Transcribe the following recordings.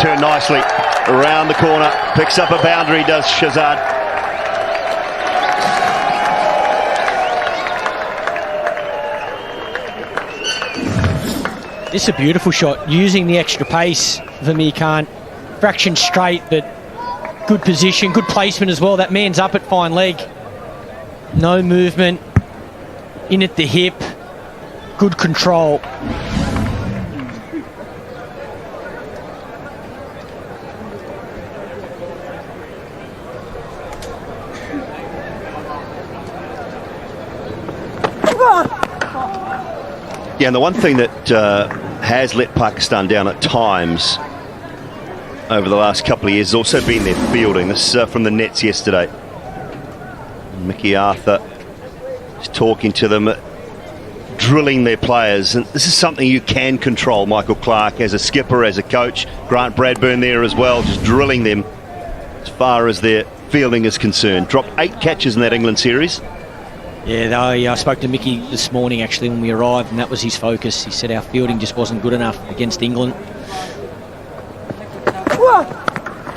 turn nicely around the corner. Picks up a boundary, does Shazad. This is a beautiful shot, using the extra pace for Amir Khan. Fraction straight, but good position, good placement as well. That man's up at fine leg. No movement, in at the hip, good control. Yeah, and the one thing that has let Pakistan down at times over the last couple of years has also been their fielding. This is from the nets yesterday. Mickey Arthur is talking to them, drilling their players. And this is something you can control, Michael Clark, as a skipper, as a coach. Grant Bradburn there as well, just drilling them as far as their fielding is concerned. Dropped 8 catches in that England series. Yeah, I spoke to Mickey this morning, actually, when we arrived, and that was his focus. He said our fielding just wasn't good enough against England.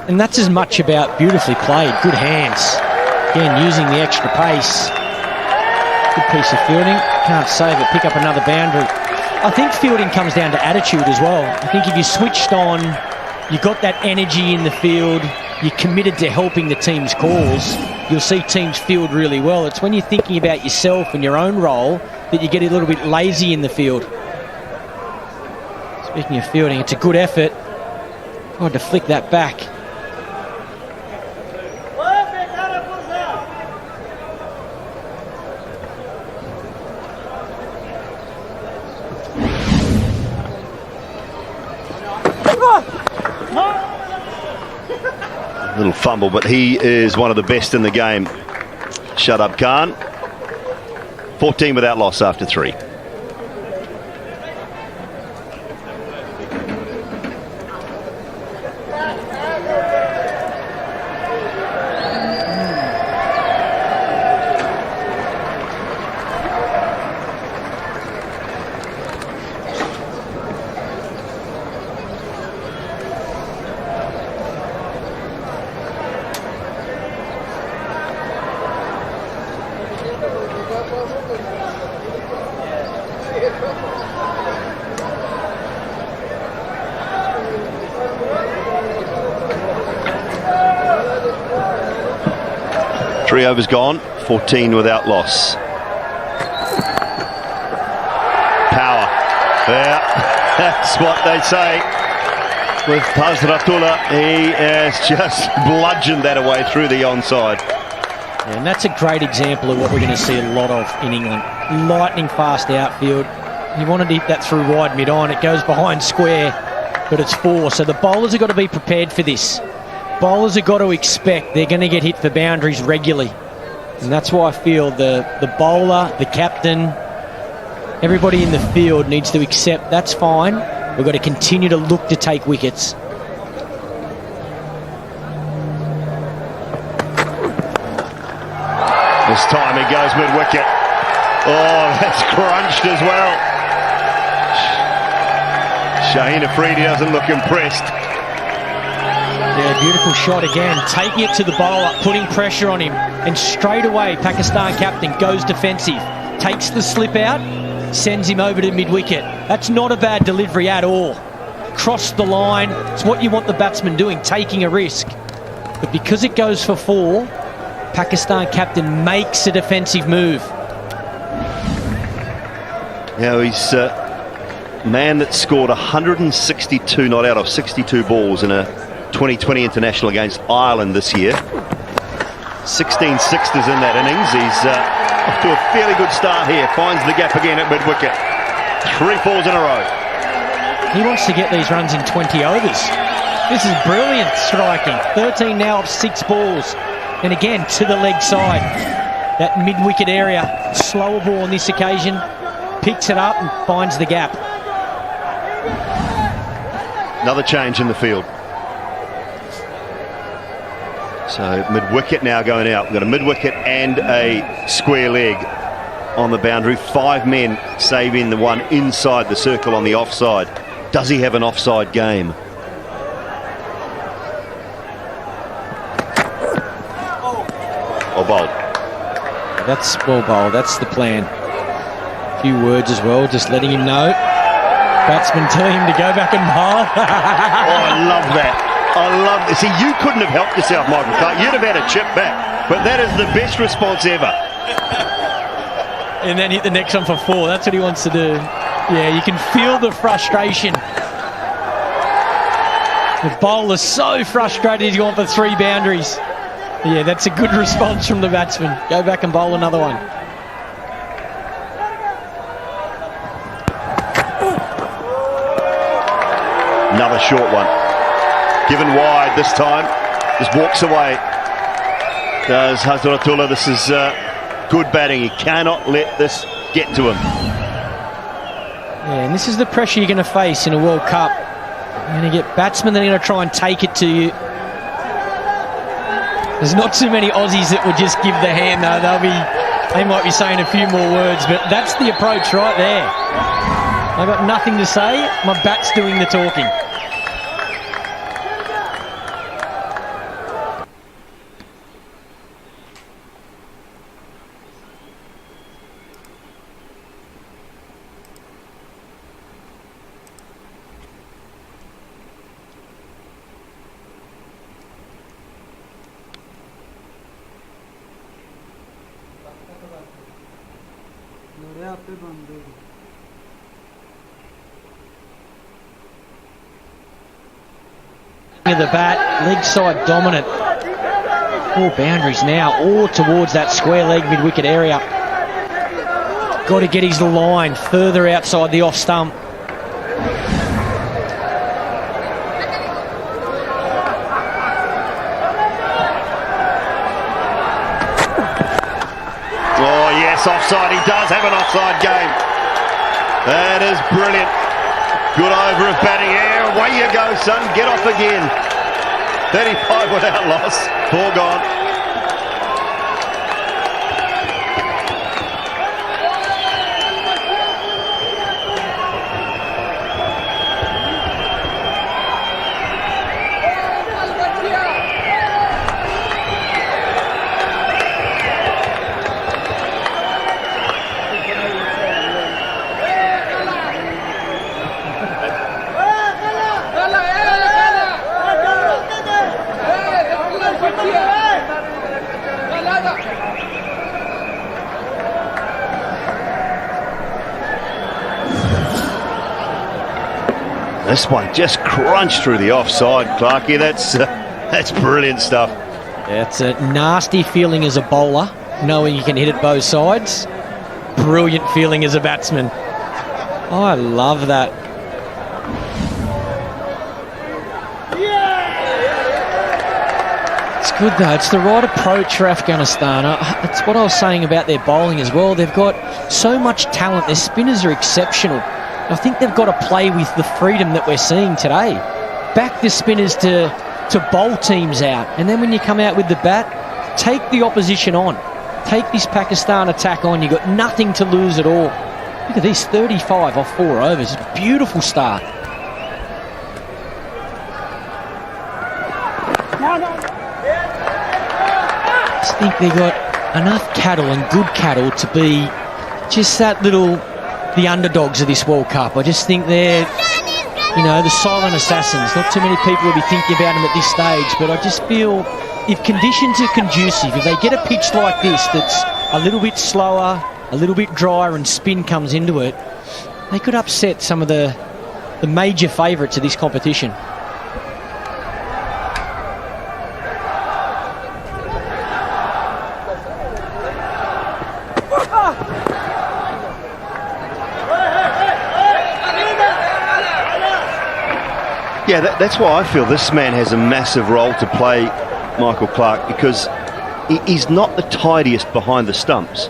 And that's as much about beautifully played, good hands. Again, using the extra pace. Good piece of fielding. Can't save it, pick up another boundary. I think fielding comes down to attitude as well. I think if you switched on, you got that energy in the field, you're committed to helping the team's cause, you'll see teams field really well. It's when you're thinking about yourself and your own role that you get a little bit lazy in the field. Speaking of fielding, it's a good effort. Tried to flick that back. Little fumble, but he is one of the best in the game. Shadab Khan. 14 without loss after 3. Three overs gone, 14 without loss. Power. Yeah, that's what they say. With Pazratullah, he has just bludgeoned that away through the onside. Yeah, and that's a great example of what we're going to see a lot of in England. Lightning fast outfield. You want to hit that through wide mid-on. It goes behind square, but it's 4. So the bowlers have got to be prepared for this. Bowlers have got to expect they're going to get hit for boundaries regularly. And that's why I feel the bowler, the captain, everybody in the field needs to accept that's fine. We've got to continue to look to take wickets. This time he goes mid-wicket. Oh, that's crunched as well. Shaheen Afridi doesn't look impressed. Yeah, beautiful shot again. Taking it to the bowler, putting pressure on him. And straight away, Pakistan captain goes defensive. Takes the slip out, sends him over to mid-wicket. That's not a bad delivery at all. Cross the line. It's what you want the batsman doing, taking a risk. But because it goes for 4, Pakistan captain makes a defensive move. Yeah, he's a man that scored 162 not out of 62 balls in a 2020 international against Ireland this year. 16 sixters in that innings. He's off to a fairly good start here. Finds the gap again at mid-wicket. 3 falls in a row. He wants to get these runs in 20 overs. This is brilliant striking. 13 now off 6 balls. And again, to the leg side. That mid-wicket area. Slower ball on this occasion. Picks it up and finds the gap. Another change in the field. So mid-wicket now going out. We've got a mid-wicket and a square leg on the boundary. 5 men saving the one inside the circle on the offside. Does he have an offside game? bowled. That's well bowled. That's the plan. A few words as well, just letting him know. Batsman telling him to go back and bowl. Oh, I love that. I love it. See, you couldn't have helped yourself, Michael Clark. You'd have had a chip back. But that is the best response ever. And then hit the next one for 4. That's what he wants to do. Yeah, you can feel the frustration. The bowler's so frustrated he's gone for 3 boundaries. Yeah, that's a good response from the batsman. Go back and bowl another one. Another short one. Given wide this time. Just walks away. Does Hazratullah. This is good batting. He cannot let this get to him. Yeah, and this is the pressure you're going to face in a World Cup. You're going to get batsmen that are going to try and take it to you. There's not too many Aussies that would just give the hand, though. They might be saying a few more words, but that's the approach right there. I got nothing to say. My bat's doing the talking. The bat, leg side dominant. 4 boundaries now, all towards that square leg mid-wicket area. Got to get his line further outside the off stump. Oh yes, offside. He does have an offside game. That is brilliant. Good over of batting air. Away you go, son. Get off again. 35 without loss. 4 gone. This one just crunched through the offside, Clarkie. That's brilliant stuff. Yeah, it's a nasty feeling as a bowler, knowing you can hit it both sides. Brilliant feeling as a batsman. Oh, I love that. It's good though. It's the right approach for Afghanistan. It's what I was saying about their bowling as well. They've got so much talent. Their spinners are exceptional. I think they've got to play with the freedom that we're seeing today. Back the spinners to bowl teams out. And then when you come out with the bat, take the opposition on. Take this Pakistan attack on. You've got nothing to lose at all. Look at these 35 off 4 overs. Beautiful start. I just think they've got enough cattle and good cattle to be just that little... the underdogs of this World Cup. I just think they're, the silent assassins. Not too many people will be thinking about them at this stage, but I just feel if conditions are conducive, if they get a pitch like this that's a little bit slower, a little bit drier and spin comes into it, they could upset some of the major favourites of this competition. Yeah, that's why I feel this man has a massive role to play, Michael Clark, because he's not the tidiest behind the stumps.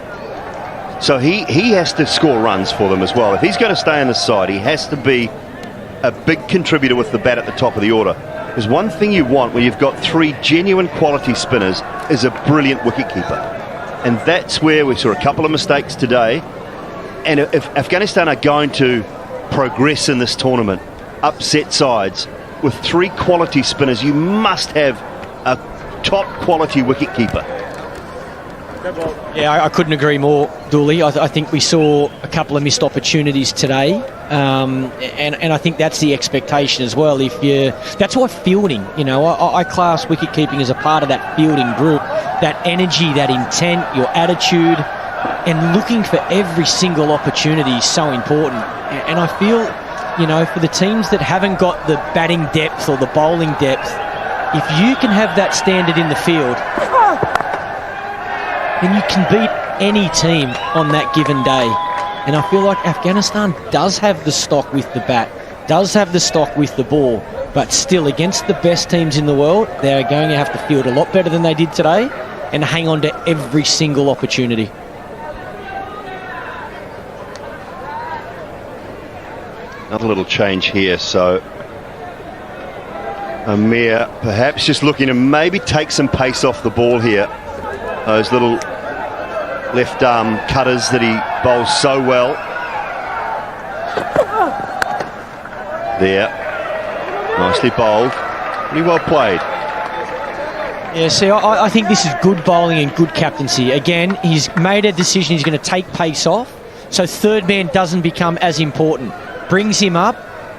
So he has to score runs for them as well. If he's going to stay on the side, he has to be a big contributor with the bat at the top of the order. Because one thing you want when you've got 3 genuine quality spinners is a brilliant wicketkeeper. And that's where we saw a couple of mistakes today. And if Afghanistan are going to progress in this tournament, upset sides, with 3 quality spinners, you must have a top quality wicketkeeper. Yeah, I couldn't agree more, Dooley. I think we saw a couple of missed opportunities today, and I think that's the expectation as well. That's why fielding, I class wicket keeping as a part of that fielding group. That energy, that intent, your attitude, and looking for every single opportunity is so important. And I feel, for the teams that haven't got the batting depth or the bowling depth, if you can have that standard in the field, then you can beat any team on that given day. And I feel like Afghanistan does have the stock with the bat, does have the stock with the ball, but still against the best teams in the world, they're going to have to field a lot better than they did today and hang on to every single opportunity. Another little change here, so Amir perhaps just looking to maybe take some pace off the ball here. Those little left arm cutters that he bowls so well. There, nicely bowled, pretty well played. Yeah, see, I think this is good bowling and good captaincy. Again, he's made a decision, he's going to take pace off, so third man doesn't become as important. Brings him up.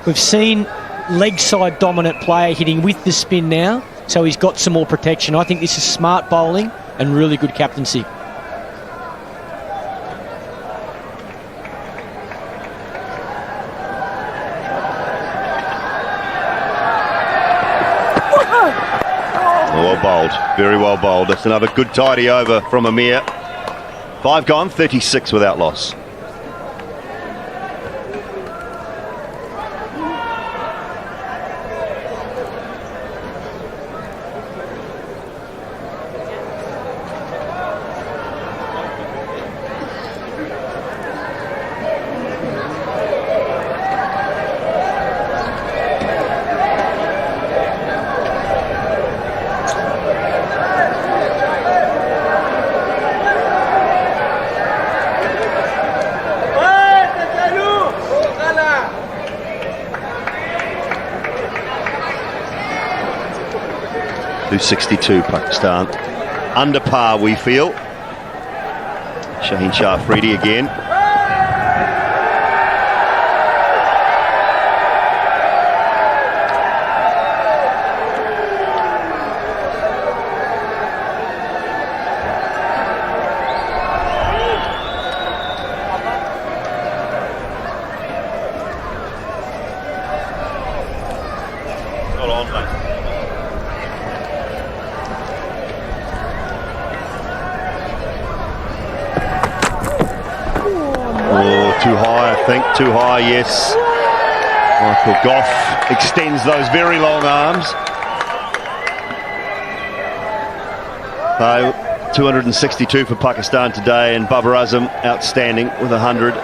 We've seen leg side dominant player hitting with the spin now, so he's got some more protection. I think this is smart bowling and really good captaincy. Well bowled, very well bowled. That's another good tidy over from Amir. 5 gone, 36 without loss. .262 Pakistan. Under par, we feel. Shaheen Shah Afridi again. Not on, mate. Too high, I think. Too high, yes. Michael Goff extends those very long arms. So, 262 for Pakistan today, and Babar Azam outstanding with 100.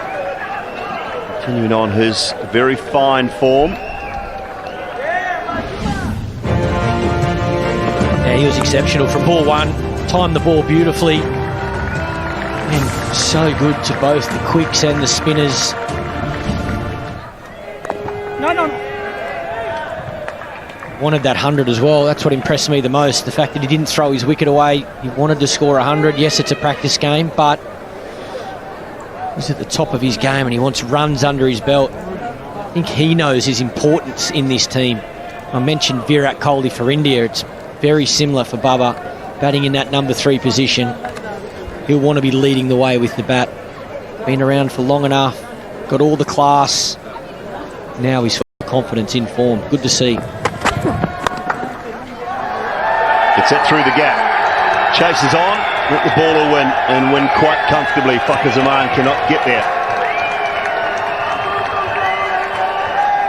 Continuing on his very fine form. Yeah, he was exceptional from ball one. Timed the ball beautifully. And so good to both the quicks and the spinners. No. Wanted that 100 as well. That's what impressed me the most. The fact that he didn't throw his wicket away. He wanted to score 100. Yes, it's a practice game, but he's at the top of his game and he wants runs under his belt. I think he knows his importance in this team. I mentioned Virat Kohli for India. It's very similar for Baba, batting in that number 3 position. He'll want to be leading the way with the bat. Been around for long enough, got all the class. Now he's full confidence, in form. Good to see. It's it through the gap. Chases on, let the ball will win, and win quite comfortably. Fakhar Zaman cannot get there.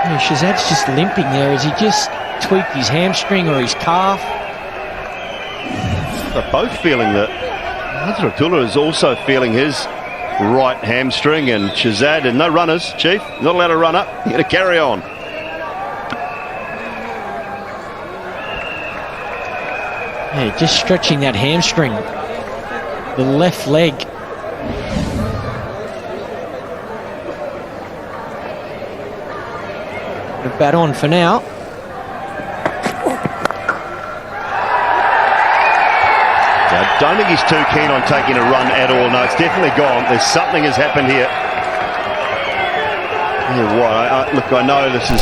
Yeah, Shahzad's just limping there. Has he just tweaked his hamstring or his calf? They're both feeling that. Hazratullah is also feeling his right hamstring, and Shahzad, and no runners, Chief. Not allowed to run up. You're going to carry on. Yeah, just stretching that hamstring. The left leg. The bat on for now. Don't think he's too keen on taking a run at all. No, it's definitely gone. There's something has happened here. Yeah, what? Look, I know this is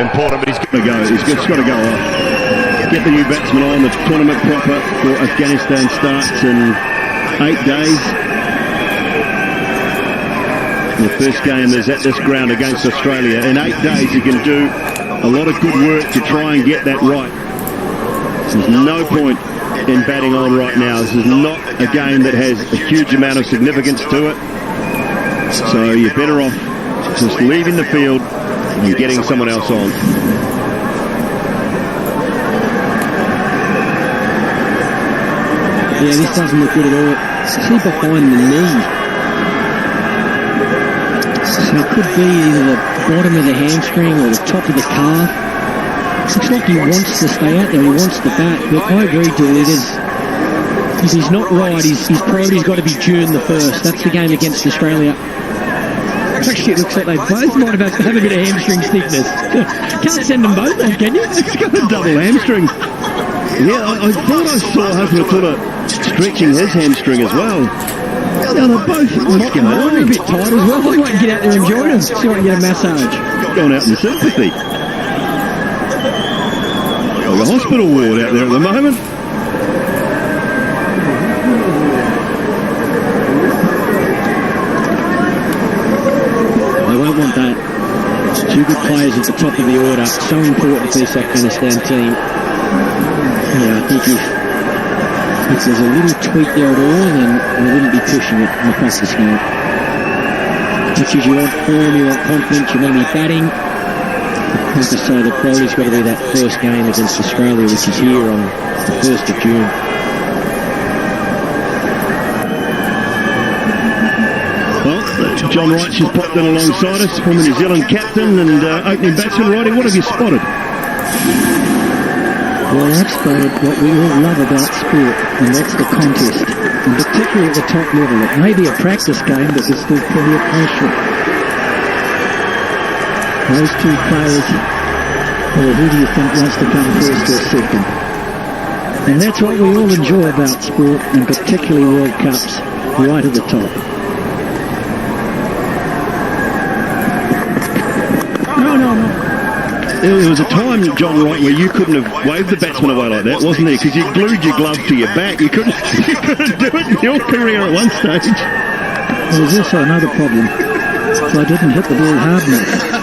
important, but he's got to go. He's got to go off. Get the new batsman on. The tournament proper for Afghanistan starts in 8 days. The first game is at this ground against Australia. In 8 days, you can do a lot of good work to try and get that right. There's no point in batting on right now. This is not a game that has a huge amount of significance to it. So you're better off just leaving the field and getting someone else on. Yeah, this doesn't look good at all. See behind the knee. So it could be either the bottom of the hamstring or the top of the calf. Looks like he wants to stay out there, he wants to bat, but I agree, Dooley, if he's not right, his priority's got to be June the 1st. That's the game against Australia. Actually, it looks like they both might have a bit of hamstring stiffness. Can't send them both on, can you? He's got a double hamstring. Yeah, I thought I saw Hasmatullah stretching his hamstring as well. Yeah, they're both Mine a bit tight as well. I might get out there and join him. See if I can get a massage. Going out in sympathy. Like a hospital ward out there at the moment. They won't want that. Two good players at the top of the order. So important for this Afghanistan team. Yeah, I think if there's a little tweak there at all, then we wouldn't be pushing it in the practice game. Just as you want form, you want confidence, you want to be batting. Like I say, the priority's got to be that first game against Australia, which is here on the 1st of June. Well, John Wright's just popped in alongside us, former New Zealand captain and opening batsman. Righty, what have you spotted? Well, I've spotted what we all love about sport, and that's the contest, and particularly at the top level. It may be a practice game, but there's still plenty of pressure. Those two players, well, who do you think wants to come first or second? And that's what we all enjoy about sport, and particularly World Cups, right at the top. No. There was a time, John Wright, where you couldn't have waved the batsman away like that, wasn't there? Because you glued your glove to your back. You couldn't do it in your career at one stage. There was also another problem. So I didn't hit the ball hard enough.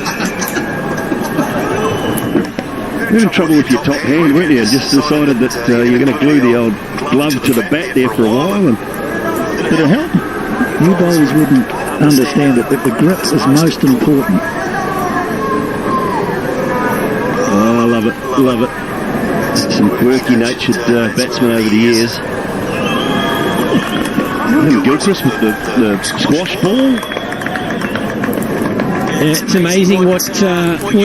You were in trouble with your top hand, weren't you? Just decided that you're going to glue the old glove to the bat there for a while. And did it help? You bowlers wouldn't understand it, but the grip is most important. Oh, I love it, love it. Some quirky-natured batsmen over the years. Gilchrist with the squash ball. Yeah, it's amazing what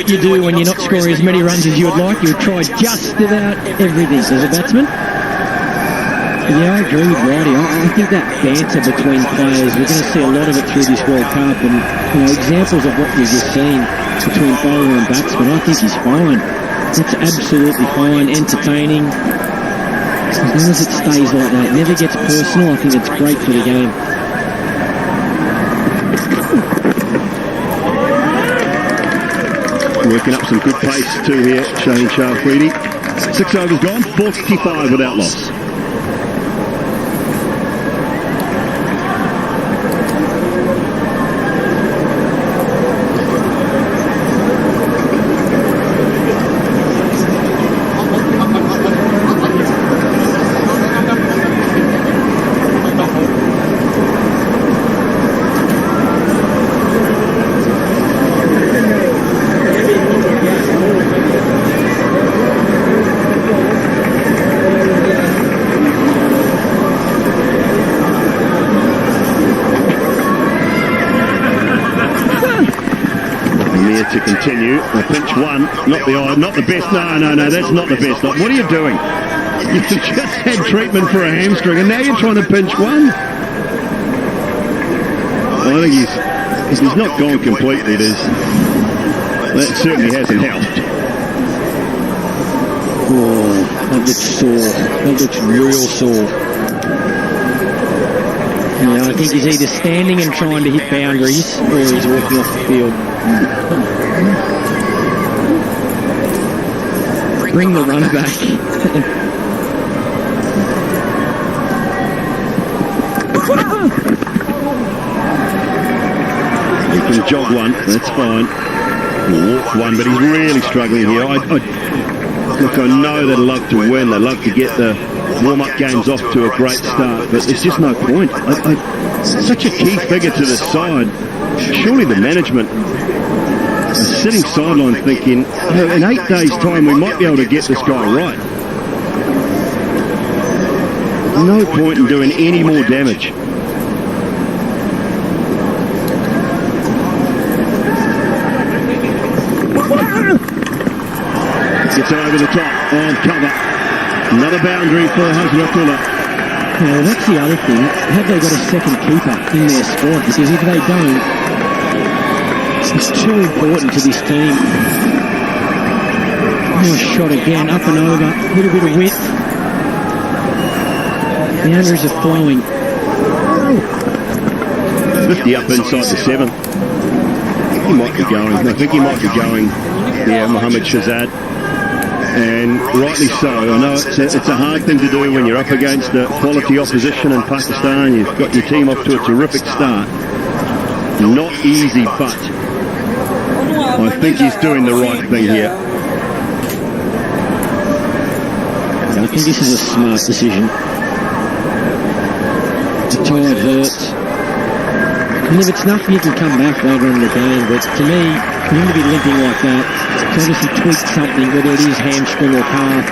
you do when you're not scoring as many runs as you would like. You would try just about everything as a batsman. Yeah, I agree with Righty. I think that banter between players, we're going to see a lot of it through this World Cup, and examples of what we've just seen between bowler and batsman, I think he's fine. It's absolutely fine, entertaining. As long as it stays like that, it never gets personal, I think it's great for the game. Working up some good pace too here, Shane Shafridi. 6 overs gone, 45 without loss. To continue, a pinch one, not the best. No, that's not the best. What are you doing? You just had treatment for a hamstring, and now you're trying to pinch one. I think if he's not gone completely, that certainly hasn't helped. Oh, that looks sore. That looks real sore. Yeah, I think he's either standing and trying to hit boundaries or he's walking off the field. Bring the runner back. He can jog one, that's fine. Walk one, but he's really struggling here. Look, I know they'd love to win. They'd love to get the warm-up games off to a great start, but there's just no point. Such a key figure to the side. Surely the management are sitting sideline thinking, in 8 days' time, we might be able to get this guy right. No point in doing any more damage. Gets over the top on cover. Another boundary for Assalam-o-Alaikum. Well, that's the other thing. Have they got a second keeper in their squad? Because if they don't, it's too important to this team. Nice shot again, up and over. A little bit of width. Boundaries are flowing. 50 up inside the 7. He might be going. I think he might be going. Yeah, Mohammed Shahzad. And rightly so. I know it's a hard thing to do when you're up against a quality opposition in Pakistan. You've got your team off to a terrific start. Not easy, but I think he's doing the right thing here. I think this is a smart decision. The tide hurts. And if it's nothing, you can come back later in the game. But to me, for him to be limping like that, it's obviously tweaked something, whether it is hamstring or calf.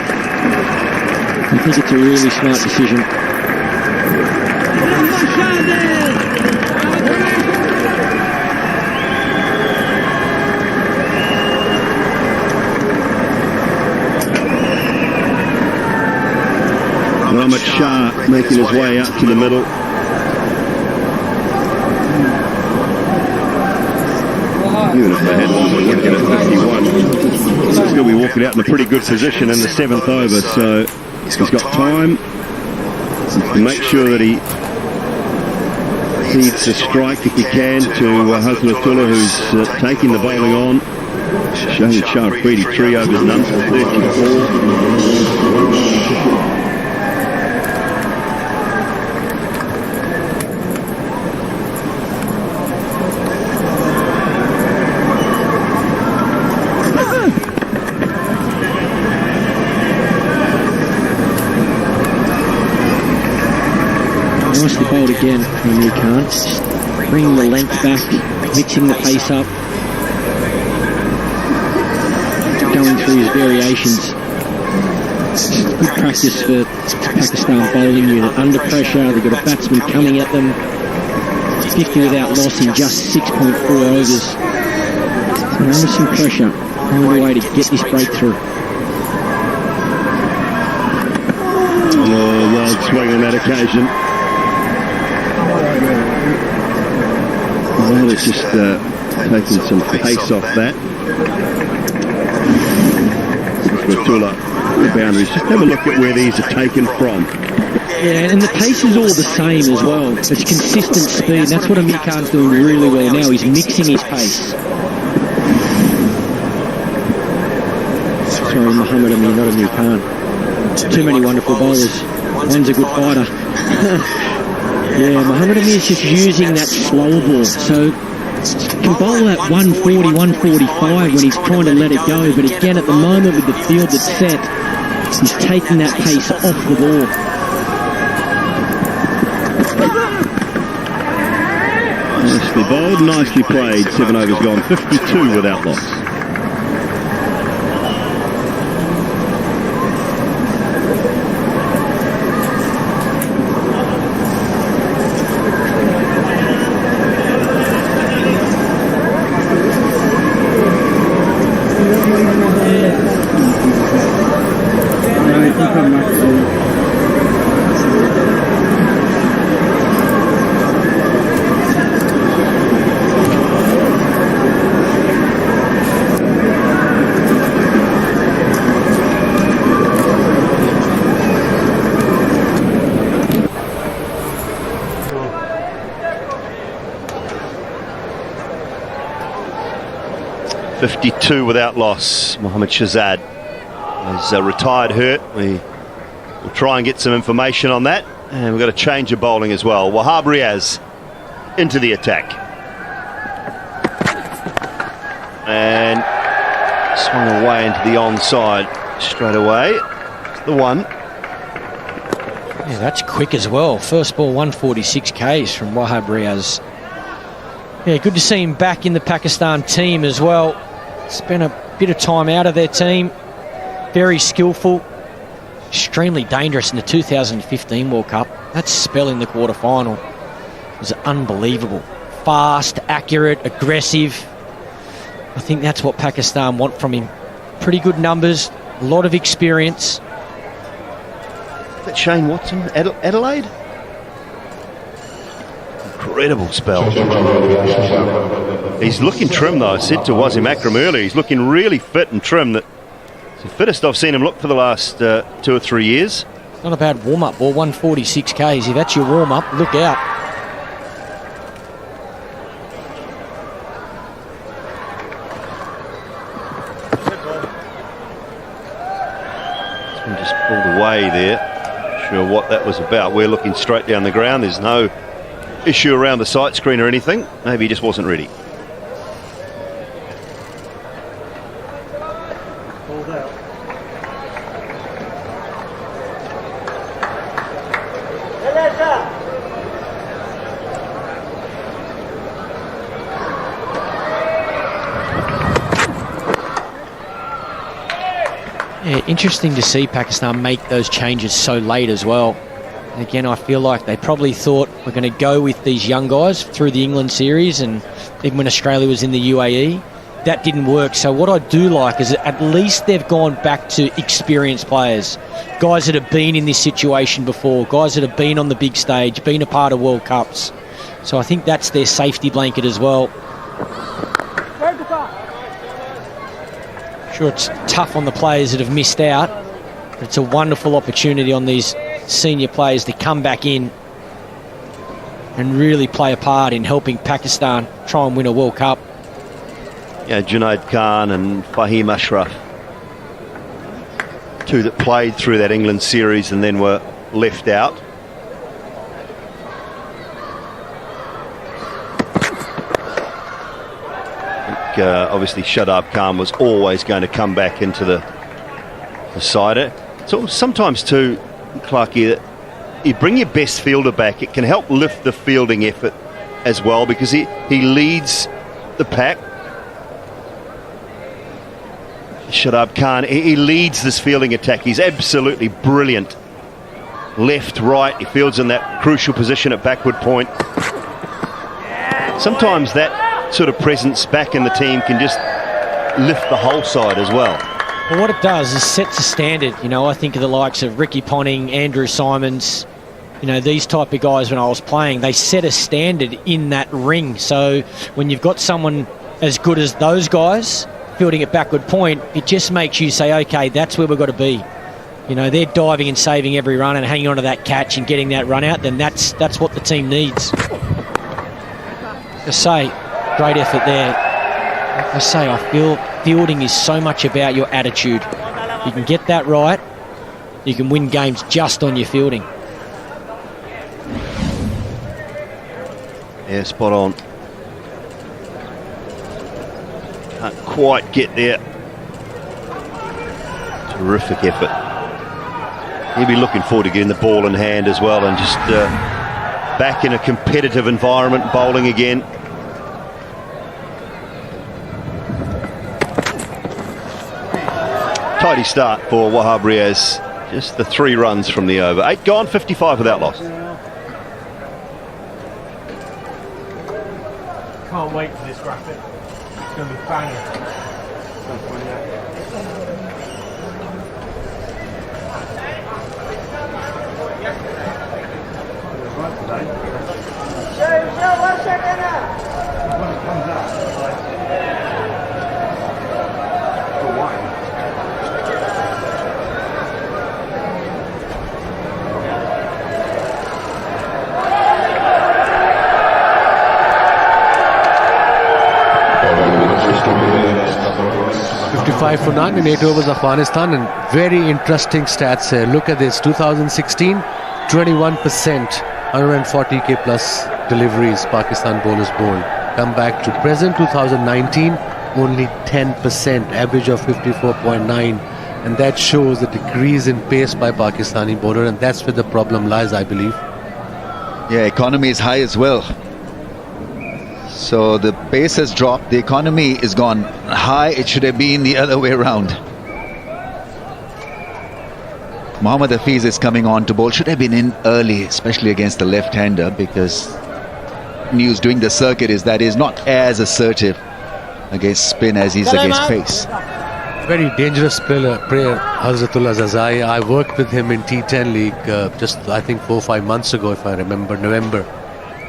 I think it's a really smart decision. Mohammed Shah making his way up to the middle. Even if they had one looking at 51, he's going to be walking out in a pretty good position in the 7th over, so he's got time to make sure that he feeds the strike if he can to Assalam-o-Alaikum, who's taking the bowling on. Showing Shah Afridi 3 overs none for 34. Nicely bowled again from you can't. Just bringing the length back, mixing the pace up, going through his variations. Good practice for Pakistan bowling unit. Under pressure, they've got a batsman coming at them. 50 without loss in just 6.4 overs. So under some pressure, find a way to get this breakthrough. Oh, wild swing on that occasion. Well, it's just taking some pace off that. Rahmatullah, the boundaries. Just have a look at where these are taken from. Yeah, and the pace is all the same as well. It's consistent speed. That's what Amir Khan's doing really well now. He's mixing his pace. Sorry, Muhammad Amir, not Amir Khan. Too many wonderful bowlers. One's a good fighter. Yeah, Muhammad Amir's just using that slower ball. So he can bowl at 140, 145 when he's trying to let it go. But again, at the moment with the field that's set, he's taking that pace off the ball. Nicely bowled, nicely played. 7 overs gone, 52 without loss. 52 without loss. Mohamed Shahzad has retired hurt. We will try and get some information on that. And we've got a change of bowling as well. Wahab Riaz into the attack. And swung away into the onside straight away. It's the one. Yeah, that's quick as well. First ball, 146 Ks from Wahab Riaz. Yeah, good to see him back in the Pakistan team as well. Spent a bit of time out of their team. Very skillful. Extremely dangerous in the 2015 World Cup. That spell in the quarterfinal was unbelievable. Fast, accurate, aggressive. I think that's what Pakistan want from him. Pretty good numbers, a lot of experience. Is that Shane Watson, Adelaide? Incredible spell. He's looking trim though. I said to Wasim Akram earlier, he's looking really fit and trim. It's the fittest I've seen him look for the last 2 or 3 years. Not a bad warm-up ball, 146 Ks. If that's your warm-up, look out. This one just pulled away there. Not sure what that was about. We're looking straight down the ground. There's no issue around the sight screen or anything. Maybe he just wasn't ready. Yeah, interesting to see Pakistan make those changes so late as well. And again, I feel like they probably thought we're going to go with these young guys through the England series, and even when Australia was in the UAE, that didn't work. So what I do like is that at least they've gone back to experienced players, guys that have been in this situation before, guys that have been on the big stage, been a part of World Cups. So I think that's their safety blanket as well. Sure, it's tough on the players that have missed out, but it's a wonderful opportunity on these senior players to come back in and really play a part in helping Pakistan try and win a World Cup. Yeah, Junaid Khan and Fahim Ashraf, two that played through that England series and then were left out. Obviously Shadab Khan was always going to come back into the side. So sometimes too, Clarkie, that you bring your best fielder back, it can help lift the fielding effort as well, because he leads the pack. Shadab Khan, he leads this fielding attack. He's absolutely brilliant. Left, right, he fields in that crucial position at backward point. Sometimes that sort of presence back in the team can just lift the whole side as well. Well, what it does is sets a standard. You know, I think of the likes of Ricky Ponting, Andrew Simons, you know, these type of guys when I was playing, they set a standard in that ring. So when you've got someone as good as those guys fielding at backward point, it just makes you say, okay, that's where we've got to be. You know, they're diving and saving every run and hanging on to that catch and getting that run out, then that's what the team needs. I say, great effort there. Like I say, I feel fielding is so much about your attitude. You can get that right, you can win games just on your fielding. Yeah, spot on. Can't quite get there. Terrific effort. He'll be looking forward to getting the ball in hand as well, and just back in a competitive environment, bowling again. Tidy start for Wahab Riaz. Just the 3 runs from the over. 8 gone, 55 without loss. Can't wait for this graphic. It's going to be banging. 5 for none in 8 overs Afghanistan, and very interesting stats here. Look at this: 2016, 21%, 140k plus deliveries Pakistan bowlers bowled. Come back to present 2019, only 10%, average of 54.9, and that shows the decrease in pace by Pakistani bowler, and that's where the problem lies, I believe. Yeah, economy is high as well. So the pace has dropped, the economy is gone high. It should have been the other way around. Mohammad Hafiz is coming on to bowl. Should have been in early, especially against the left-hander, because news doing the circuit is that he's not as assertive against spin as he's against pace. Very dangerous player, Hazratullah Zazai. I worked with him in T10 League just I think 4 or 5 months ago, if I remember, November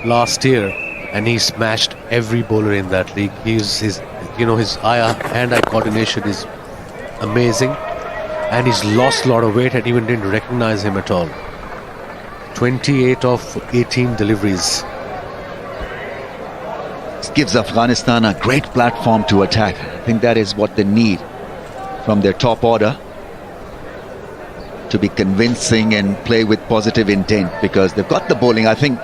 last year, and he smashed every bowler in that league. His hand-eye coordination is amazing, and he's lost a lot of weight and even didn't recognize him at all. 28 of 18 deliveries. This gives Afghanistan a great platform to attack. I think that is what they need from their top order, to be convincing and play with positive intent, because they've got the bowling. I think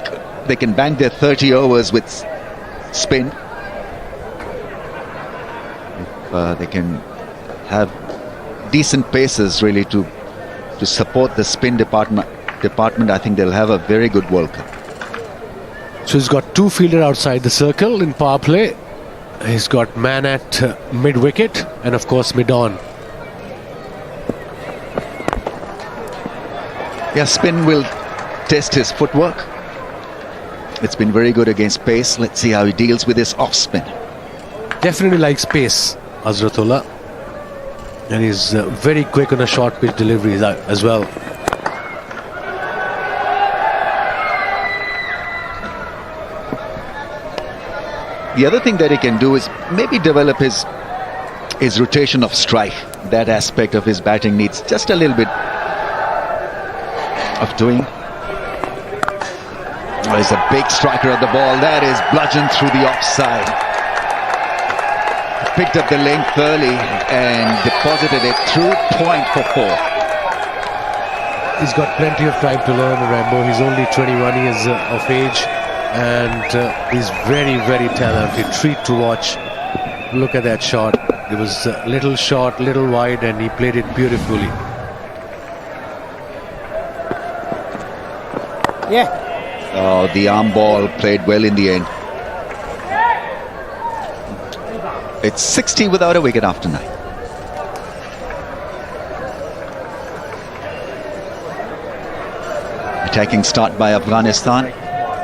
they can bank their 30 overs with spin. If they can have decent paces really to support the spin department, I think they'll have a very good World Cup. So he's got 2 fielder outside the circle in power play. He's got man at mid-wicket and of course mid-on. Yeah, spin will test his footwork. It's been very good against pace. Let's see how he deals with his off-spin. Definitely likes pace, Hazratullah. And he's very quick on a short pitch delivery as well. The other thing that he can do is maybe develop his rotation of strike. That aspect of his batting needs just a little bit of doing. Oh, he's a big striker at the ball. That is bludgeoned through the offside. Picked up the length early and deposited it through point for 4. He's got plenty of time to learn, Rambo. He's only 21 years of age, and he's very, very talented. Treat to watch. Look at that shot. It was a little short, little wide, and he played it beautifully. Yeah. Oh, the arm ball played well in the end. It's 60 without a wicket after 9. Attacking start by Afghanistan.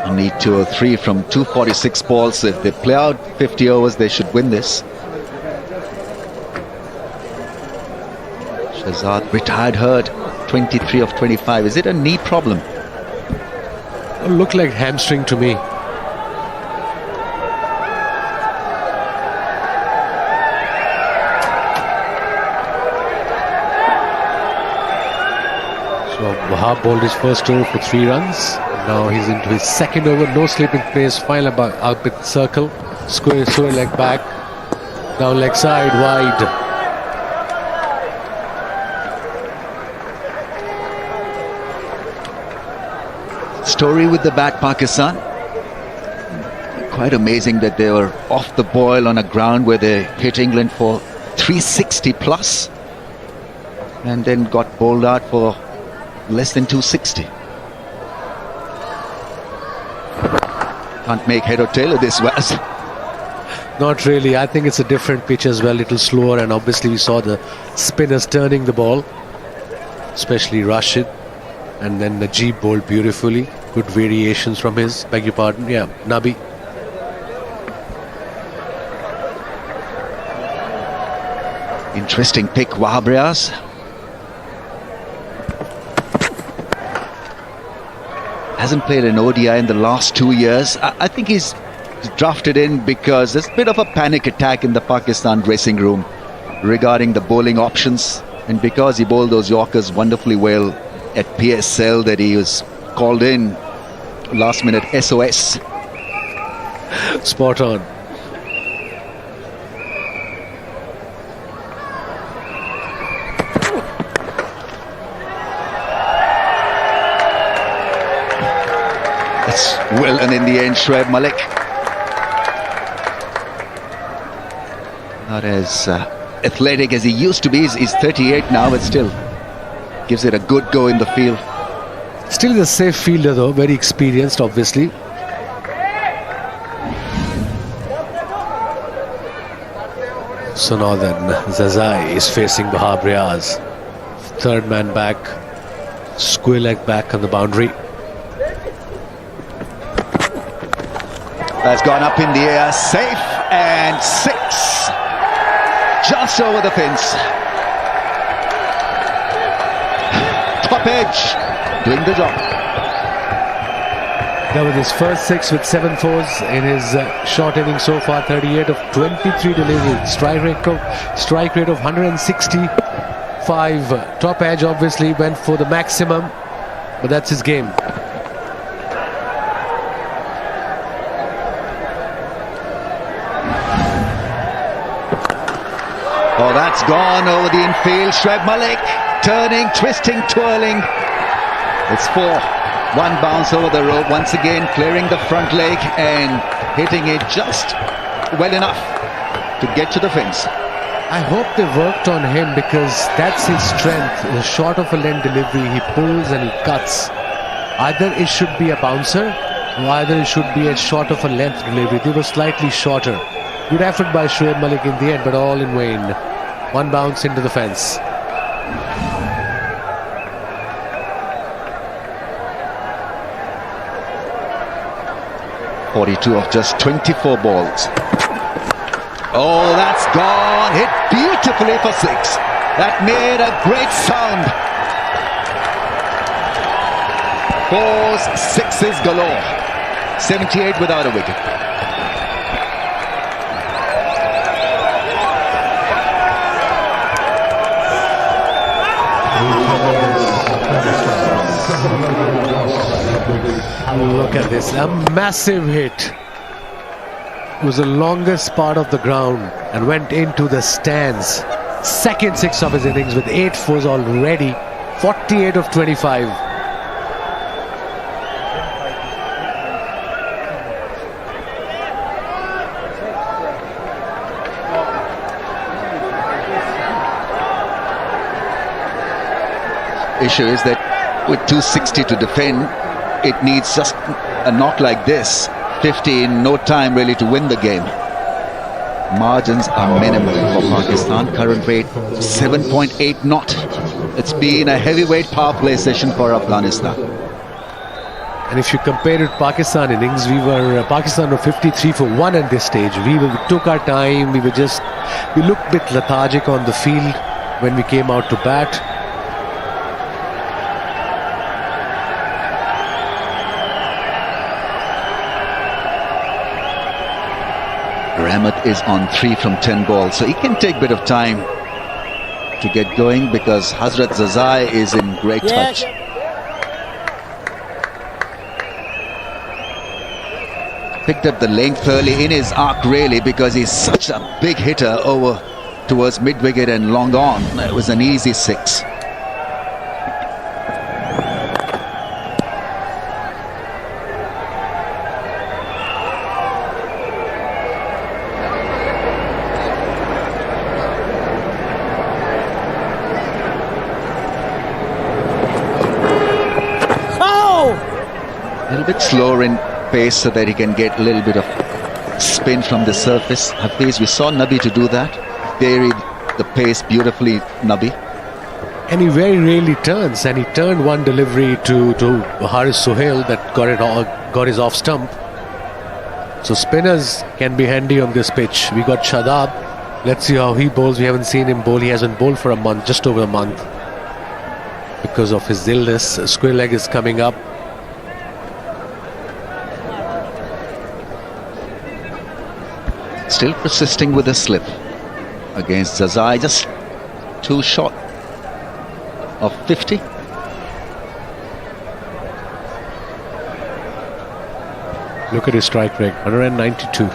Only 203 from 246 balls. If they play out 50 overs, they should win this. Shahzad retired hurt, 23 of 25. Is it a knee problem? Looked like hamstring to me. So Wahab bowled his first over for 3 runs. Now he's into his second over. No sleeping pace. Final out with circle. Square leg back. Down leg side wide. Story with the bat, Pakistan. Quite amazing that they were off the boil on a ground where they hit England for 360 plus and then got bowled out for less than 260. Can't make head or tail of this, was. Not really. I think it's a different pitch as well, a little slower, and obviously we saw the spinners turning the ball, especially Rashid, and then Najib bowled beautifully. Good variations from his, beg your pardon, yeah, Nabi. Interesting pick, Wahab Riaz. Hasn't played an ODI in the last 2 years. I think he's drafted in because there's a bit of a panic attack in the Pakistan dressing room regarding the bowling options, and because he bowled those Yorkers wonderfully well at PSL, that he was called in last minute SOS. Spot on. That's well done in the end, Shoaib Malik. Not as athletic as he used to be. He's 38 now, but still gives it a good go in the field. Still is a safe fielder though, very experienced obviously. So now then, Zazai is facing Bahab Riaz. Third man back, square leg back on the boundary. That's gone up in the air, safe, and 6. Just over the fence. Top edge, doing the job. That was his first 6 with 7 fours in his short innings so far. 38 of 23 deliveries. Strike rate of 165. Top edge obviously went for the maximum, but that's his game. Oh, that's gone over the infield. Shoaib Malik turning, twisting, twirling. It's 4. One bounce over the rope, once again clearing the front leg and hitting it just well enough to get to the fence. I hope they worked on him because that's his strength. The short of a length delivery, he pulls and he cuts. Either it should be a bouncer or either it should be a short of a length delivery. They were slightly shorter. Good effort by Shoaib Malik in the end, but all in vain. One bounce into the fence. .42 of just 24 balls. Oh, that's gone. Hit beautifully for 6. That made a great sound. 4s, 6s galore. 78 without a wicket. Look at this, a massive hit. It was the longest part of the ground and went into the stands. Second 6 of his innings with 8 fours already. 48 of 25. Issue is that with 260 to defend, it needs just a knock like this. 50 in no time really to win the game. Margins are minimal for Pakistan. Current rate 7.8 not. It's been a heavyweight power play session for Afghanistan. And if you compare it Pakistan innings, Pakistan were 53 for 1 at this stage. We took our time. We looked a bit lethargic on the field when we came out to bat. Rahmat is on 3 from 10 balls, so he can take a bit of time to get going because Hazrat Zazai is in great touch. Picked up the length early in his arc really because he's such a big hitter over towards mid-wicket and long on. It was an easy 6. A little bit slower in pace so that he can get a little bit of spin from the surface. Hafiz, we saw Nabi to do that. Varied the pace beautifully, Nabi. And he very rarely turns, and he turned one delivery to Haris Sohail that got his off stump. So spinners can be handy on this pitch. We got Shadab. Let's see how he bowls. We haven't seen him bowl. He hasn't bowled for a month, just over a month, because of his illness. Square leg is coming up. Still persisting with a slip against Zazai, just 2 short of 50. Look at his strike rate, 192.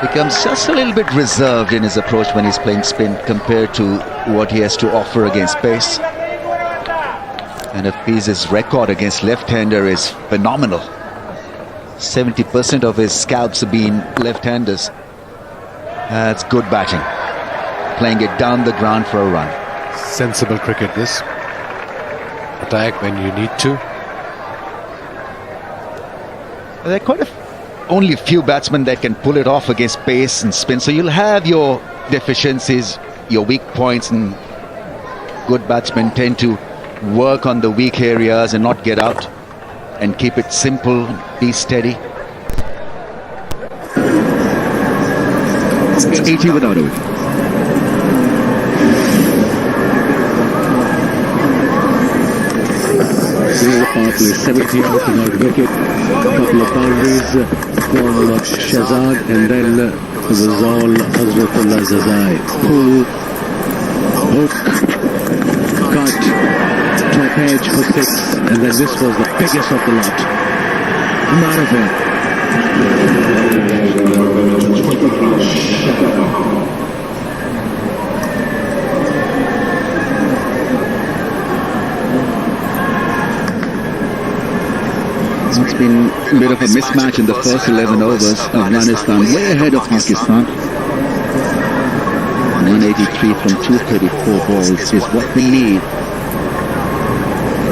becomes just a little bit reserved in his approach when he's playing spin compared to what he has to offer against pace. And of course, his record against left-hander is phenomenal. 70% of his scalps have been left-handers. That's good batting. Playing it down the ground for a run. Sensible cricket, this. Attack when you need to. There are only a few batsmen that can pull it off against pace and spin. So you'll have your deficiencies, your weak points, and good batsmen tend to work on the weak areas and not get out and keep it simple, be steady. It's 80 without it. Powerfully 70 out without wicket, couple of boundaries from Shahzad, and then it was all Hazratullah Zazai. Pull, hook, cut, top edge for 6, and then this was the biggest of the lot. Come out of it. It's been a bit of a mismatch in the first 11 overs. Afghanistan way ahead of Pakistan. 183 from 234 balls is what we need.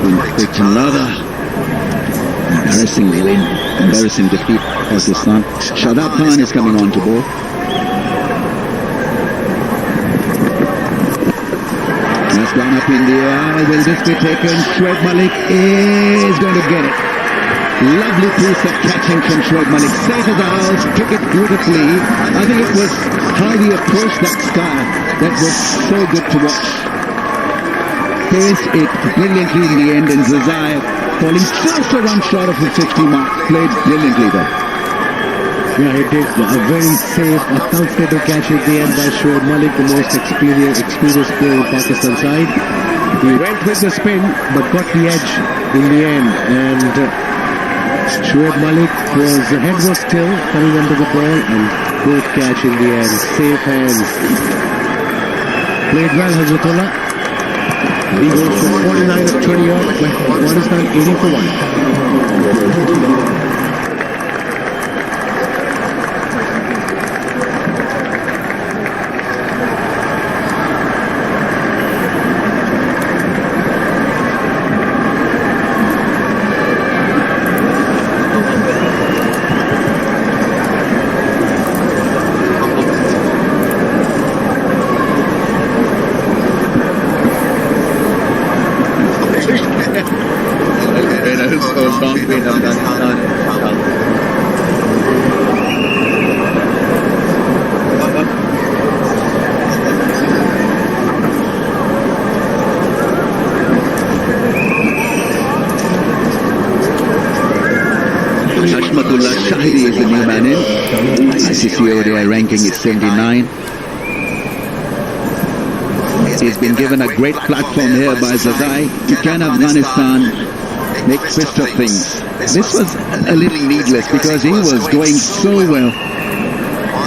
Inflict another embarrassing win, embarrassing defeat for Pakistan. Shadab Khan is coming on to board. That's gone up in the air. Will this be taken? Shoaib Malik is going to get it. Lovely piece of catching from Shoaib Malik. Safe as a house, took it beautifully. I think it was how he approached that sky that was so good to watch. Paced it brilliantly in the end, and Zazai falling just a run short of the 50 mark. Played brilliantly though. Yeah, he did. A very safe, a comfortable catch at the end by Shoaib Malik, the most experienced player in Pakistan side. He went with the spin, but got the edge in the end, and Shoaib Malik the head was still coming under the ball, and good catch in the end. Safe hands. Played well, Hazratullah. He goes for 49 of 20 off. Afghanistan 80 for 1. Shahidi is the new man in. ICC ODI ranking is 79. He's been given a great platform here by Zazai. Can Afghanistan make fist of things? This was a little needless because he was going so well.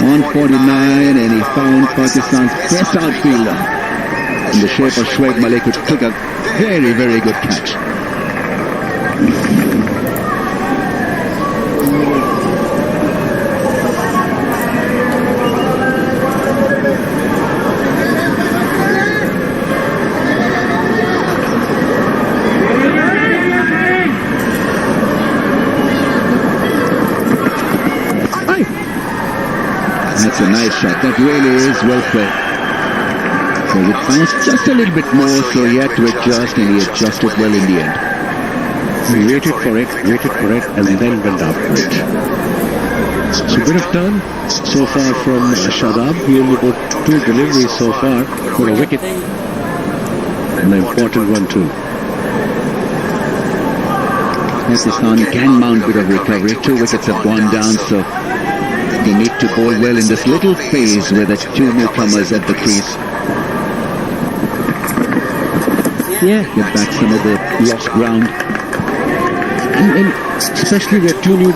149, and he found Pakistan's best outfielder in the shape of Shoaib Malik, who took a very, very good catch. That's a nice shot. That really is well played. So it bounced just a little bit more, so he had to adjust, and he adjusted well in the end. He waited for it, and then went after it. So a bit of turn so far from Shadab. He only got 2 deliveries so far for a wicket. An important one too. Pakistan can mount a bit of recovery. 2 wickets have gone down, so they need to bowl well in this little phase with the 2 newcomers at the crease. Yeah. Get back some of the lost ground. And especially with two new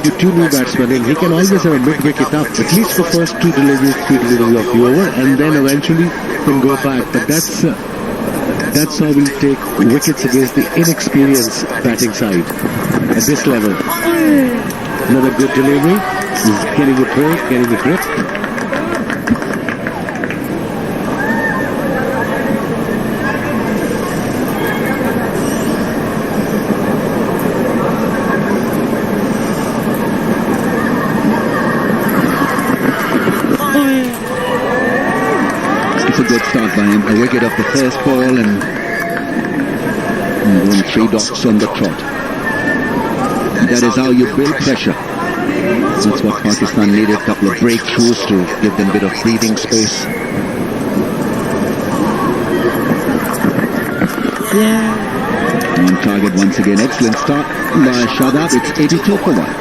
batsmen in, he can always have a mid-wicket up, at least the first 2 deliveries, 3 deliveries of the over, and then eventually can go back. But that's how we'll take wickets against the inexperienced batting side at this level. Another good delivery. He's getting the break, getting the grip. It's a good start by him. A wicket off the first ball and 3 dots on the trot. That is how you build pressure. That's what Pakistan needed, a couple of breakthroughs to give them a bit of breathing space. On target once again. Excellent start by Shadab. It's 82 for 1.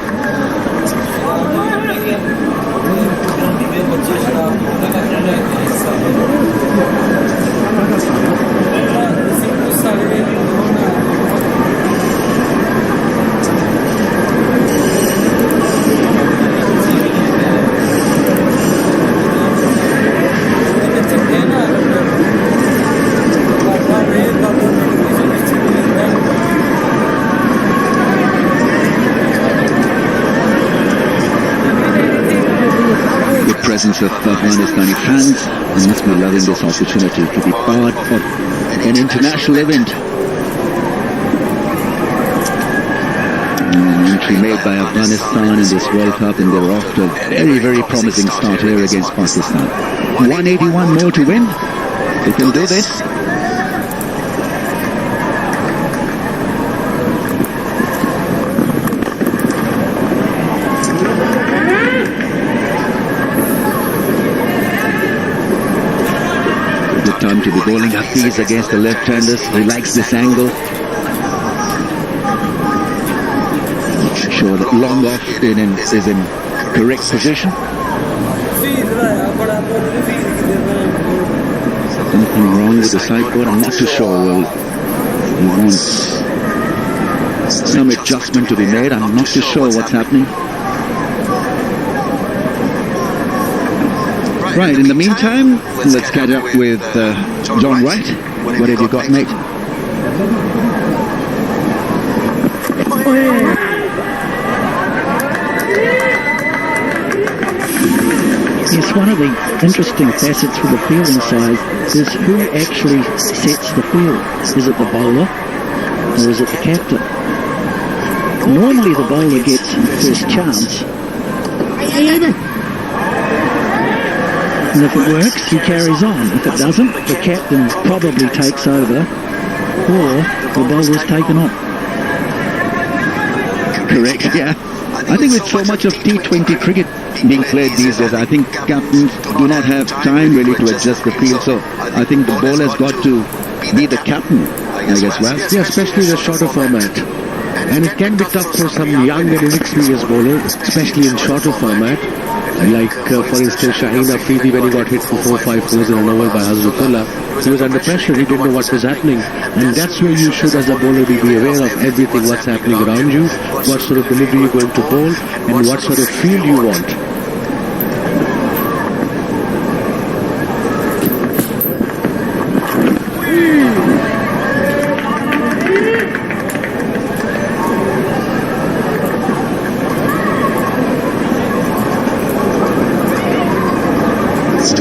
Presence of Afghanistani fans, and must be loving this opportunity to be part of an international event. Entry made by Afghanistan in this World Cup, and they're off to a very, very promising start here against Pakistan. 181 more to win. They can do this. Time to be bowling Hafiz against the left-handers. He likes this angle. Sure that long off is in correct position. Something wrong with the sideboard? I'm not too sure. Well, he wants some adjustment to be made. I'm not too sure what's happening. Right, in the meantime, let's catch up with John Wright. What have you got, mate? Yes, one of the interesting facets for the fielding side is who actually sets the field. Is it the bowler or is it the captain? Normally the bowler gets first chance. And if it works, he carries on. If it doesn't, the captain probably takes over, or the bowler's taken on. Correct, yeah. I think with so much of T20 cricket being played these days, I think captains do not have time really to adjust the field. So I think the bowler's got to be the captain, I guess, right? Yeah, especially the shorter format. And it can be tough for some young and inexperienced bowler, especially in shorter format. Like, for instance, Shaheen Afridi, when he got hit for 4-5 fours in an over by Hazratullah, he was under pressure, he didn't know what was happening. And that's where you should, as a bowler, be aware of everything, what's happening around you, what sort of delivery you're going to bowl, and what sort of field you want.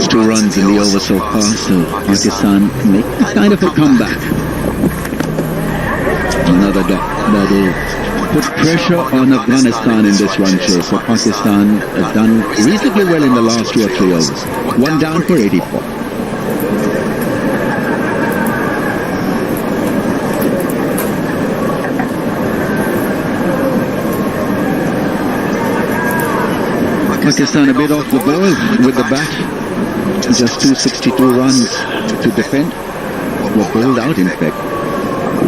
Two runs in the over so far, so Pakistan make kind of a comeback. Another dot that will put pressure on Afghanistan in this run chase. So Pakistan has done reasonably well in the last 2 or 3 overs. 1 down for 84. Pakistan a bit off the ball with the bat. Just 262 runs to defend. Were bowled out, in fact.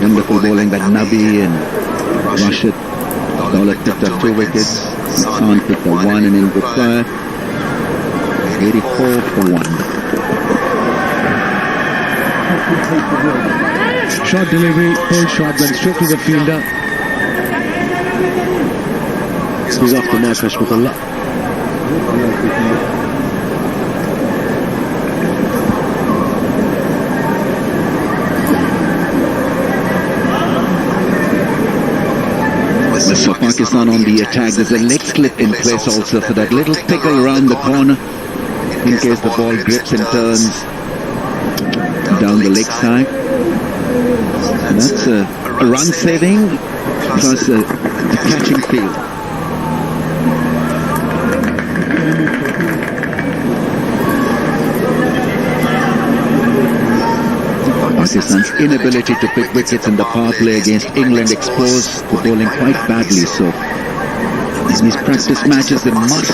Wonderful bowling by Nabi and Rashid. Dawlat picked up 2 wickets. Khan picked up 1 and in good fire. 84 for 1. Short delivery, pull shot, went straight to the fielder. He's off the mark, Hashmatullah. So Pakistan on the attack. There's a leg slip in place also for that little pickle around the corner in case the ball grips and turns down the leg side. And that's a run saving plus a catching field. Pakistan's inability to pick wickets in the power play against England exposed the bowling quite badly. So in these practice matches they must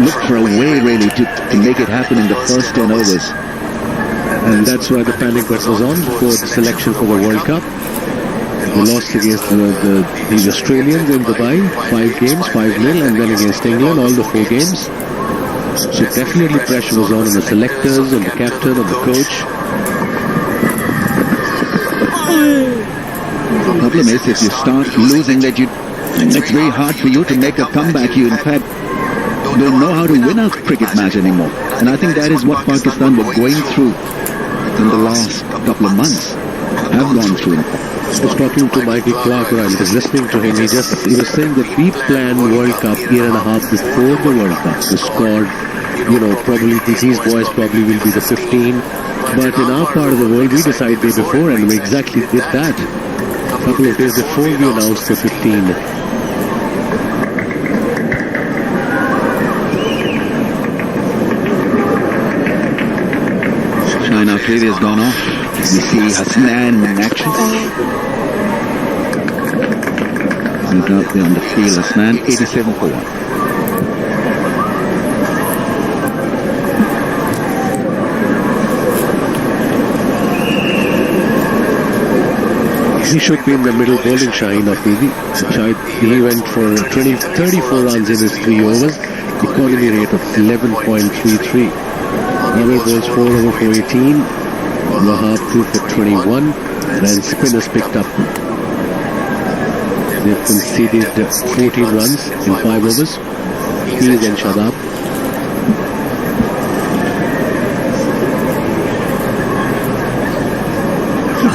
look for a way really to make it happen in the first 10 overs. And that's why the panic button was on for the selection for the World Cup. They lost against the Australians in Dubai, 5 games, 5-0, and then against England, all the 4 games. So definitely pressure was on the selectors, on the captain, on the coach. The problem is if you start losing that it's very hard for you to make a comeback. You in fact don't know how to win a cricket match anymore. And I think that is what Pakistan were going through in the last couple of months, have gone through. I was talking to Michael Clark, I was listening to him. He was saying that we planned World Cup year and a half before the World Cup. The squad, probably these boys probably will be the 15. But in our part of the world, we decided before, and we exactly did that. A couple of days before we announced the 15. Shahin Afridi has gone off. We see Hasnan in action. He's out there on the field. Hasnan, 87 for 1. He should be in the middle bowling, Shahin Afridi. He went for 34 runs in his 3 overs. Economy rate of 11.33. Amir bowls 4 over for 18. Wahab 2 for 21. Then spinners picked up. They've conceded 14 runs in 5 overs. He and Shadab.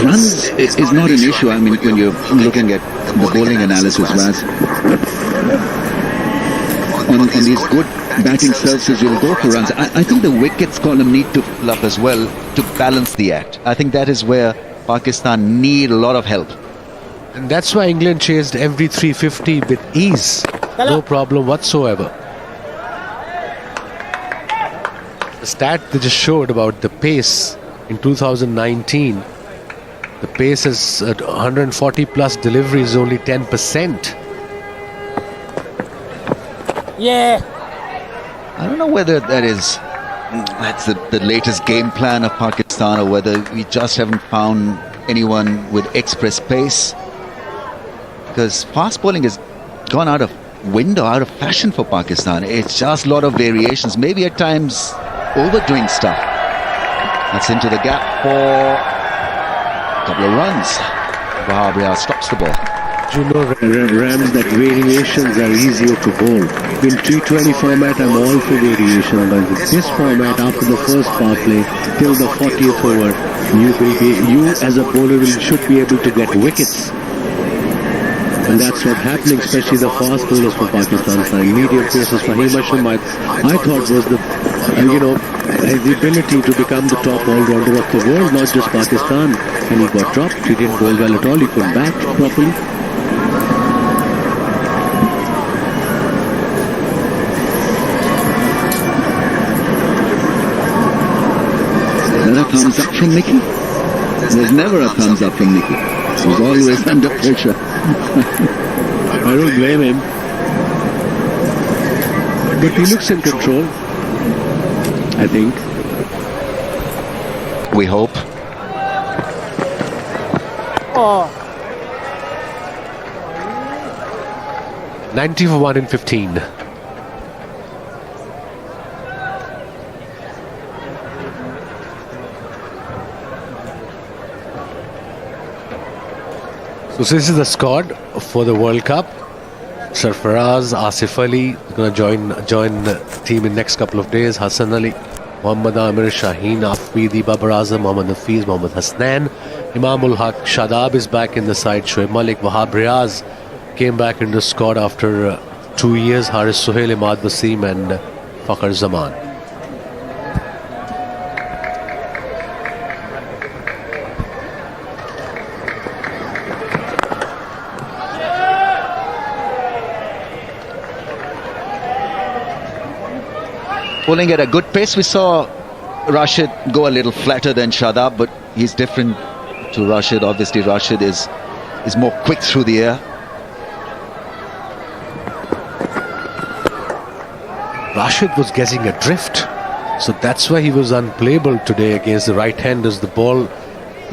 Runs is not an issue. I mean, when you're looking at the bowling analysis, Raz, on these good batting services, you'll go for runs. I think the wickets column need to fill up as well to balance the act. I think that is where Pakistan need a lot of help. And that's why England chased every 350 with ease. No problem whatsoever. The stat they just showed about the pace in 2019, the pace is at 140 plus deliveries, only 10%. Yeah. I don't know whether that's the latest game plan of Pakistan, or whether we just haven't found anyone with express pace. Because fast bowling has gone out of fashion for Pakistan. It's just a lot of variations, maybe at times overdoing stuff. That's into the gap for a couple of runs. Wahab stops the ball. You know, Rams, that variations are easier to bowl. In T20 format, I'm all for variation, but in this format, after the first power play till the 40th over, you as a bowler should be able to get wickets. And that's what's happening, especially the fast bowlers for Pakistan side. Medium paces for Hashim, I thought was the ability to become the top all-rounder of the world, not just Pakistan. And he got dropped. He didn't bowl well at all. He couldn't bat properly. A thumbs up from Mickey? There's never a thumbs up from Mickey. He's always under pressure. I don't blame him. But he looks in control, I think. We hope. Oh. 90 for 1 in 15. So this is the squad for the World Cup. Sarfaraz, Asif Ali going to join the team in next couple of days. Hassan Ali, Muhammad Amir, Shaheen Afridi, Babar Azam, Mohammad Hafiz, Mohammad Hasnan, Imamul Haq, Shadab is back in the side. Shoaib Malik, Wahab Riaz came back into the squad after 2 years. Haris Suhail, Imad Wasim and Fakhar Zaman. Pulling at a good pace. We saw Rashid go a little flatter than Shadab, but he's different to Rashid. Obviously, Rashid is more quick through the air. Rashid was getting adrift, so that's why he was unplayable today against the right-handers. The ball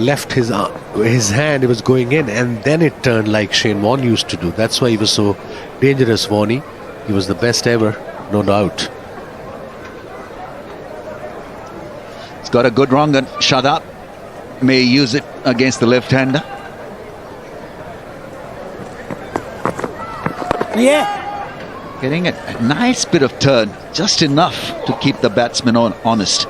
left his hand, it was going in, and then it turned like Shane Warne used to do. That's why he was so dangerous, Warney. He was the best ever, no doubt. He's got a good wrong, and Shadab may use it against the left-hander. Yeah. Getting a nice bit of turn, just enough to keep the batsman honest.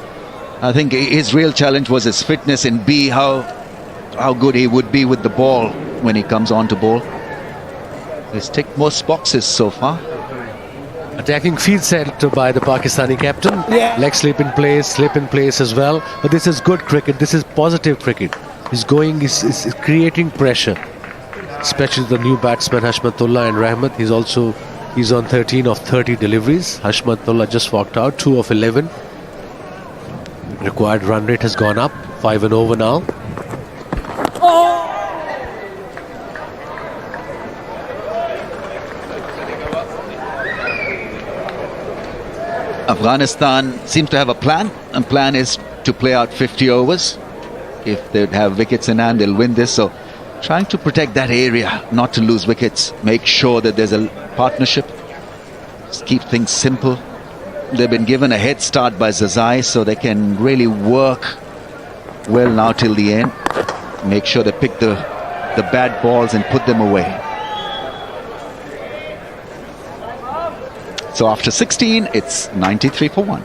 I think his real challenge was his fitness, and B, how good he would be with the ball when he comes on to bowl. He's ticked most boxes so far. Attacking field set by the Pakistani captain. Yeah. Leg slip in place as well. But this is good cricket. This is positive cricket. He's creating pressure, especially the new batsman Hashmatullah and Rahmat. He's on 13 of 30 deliveries. Hashmatullah just walked out, 2 of 11. Required run rate has gone up, 5 and over now. Afghanistan seems to have a plan, and plan is to play out 50 overs. If they have wickets in hand, they'll win this. So trying to protect that area, not to lose wickets, make sure that there's a partnership, just keep things simple. They've been given a head start by Zazai, so they can really work well now till the end. Make sure they pick the bad balls and put them away. So after 16, it's 93 for 1.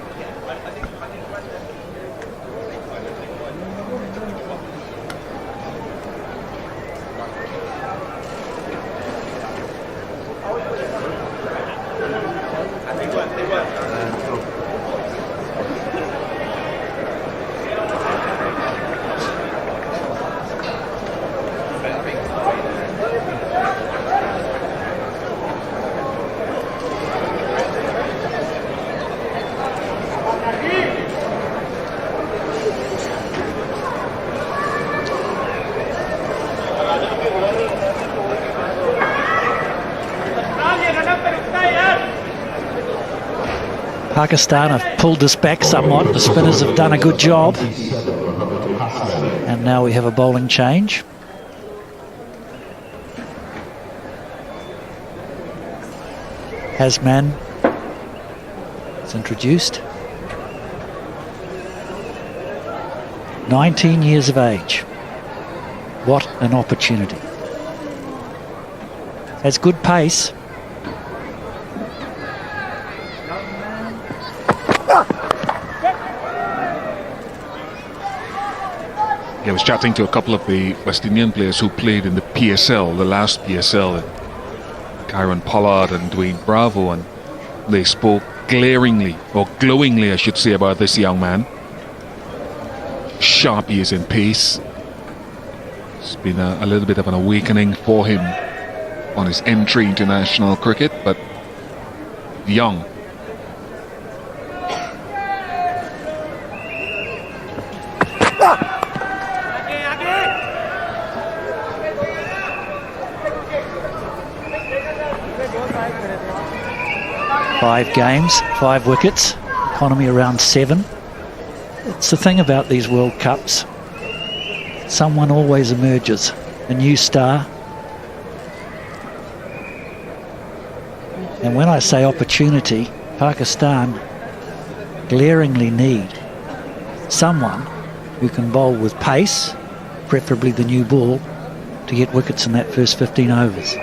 Pakistan have pulled us back somewhat. The spinners have done a good job. And now we have a bowling change. Hasman is introduced. 19 years of age. What an opportunity. Has good pace. I was chatting to a couple of the West Indian players who played in the PSL, the last PSL, Kieron Pollard and Dwayne Bravo, and they spoke glaringly, or glowingly I should say, about this young man. Sharp he is in pace. It's been a little bit of an awakening for him on his entry into international cricket, but young. Five games, 5 wickets, economy around 7. It's the thing about these World Cups. Someone always emerges, a new star. And when I say opportunity, Pakistan glaringly need someone who can bowl with pace, preferably the new ball, to get wickets in that first 15 overs.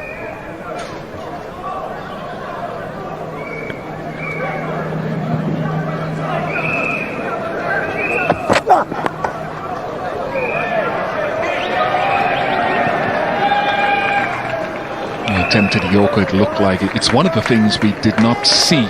Attempted Yorker, it looked like it. It's one of the things we did not see.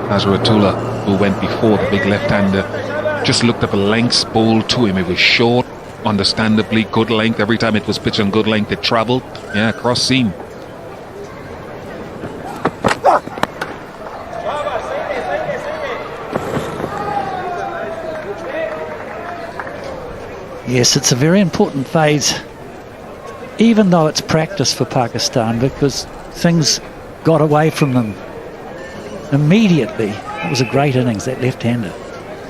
Hazratullah, who went before, the big left-hander, just looked at the lengths bowled to him. It was short, understandably good length. Every time it was pitched on good length, it travelled. Yeah, cross seam. Yes, it's a very important phase, even though it's practice for Pakistan, because things got away from them immediately. It was a great innings, that left-hander.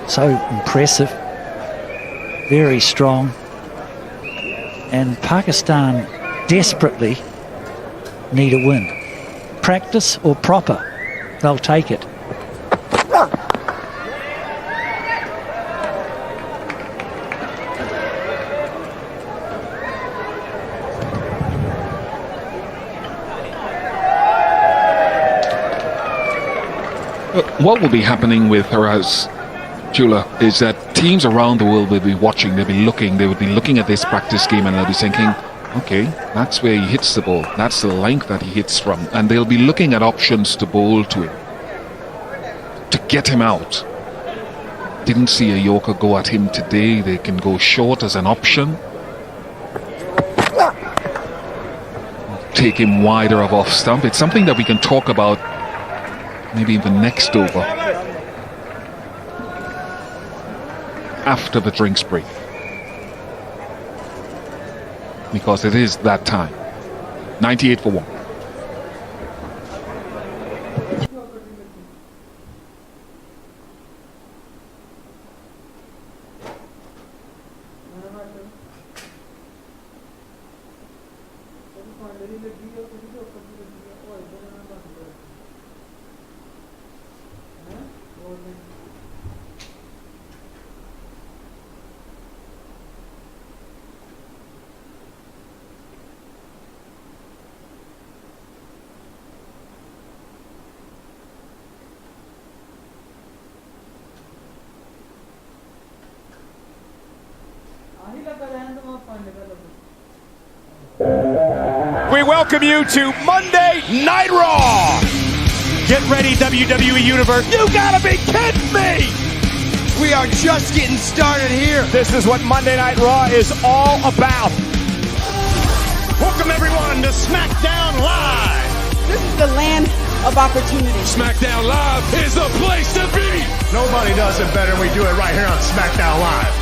So impressive, very strong. And Pakistan desperately need a win. Practice or proper, they'll take it. What will be happening with Hazratullah is that teams around the world will be watching, they'll be looking, they will be looking at this practice game and they'll be thinking, okay, that's where he hits the ball, that's the length that he hits from, and they'll be looking at options to bowl to him, to get him out. Didn't see a Yorker go at him today. They can go short as an option, take him wider of off stump. It's something that we can talk about maybe the next over after the drinks break, because it is that time. 98 for 1. We welcome you to Monday Night Raw. Get ready, WWE Universe. You gotta be kidding me! We are just getting started here. This is what Monday Night Raw is all about. Welcome everyone to SmackDown Live. This is the land of opportunity. SmackDown Live is the place to be. Nobody does it better than we do it right here on SmackDown Live.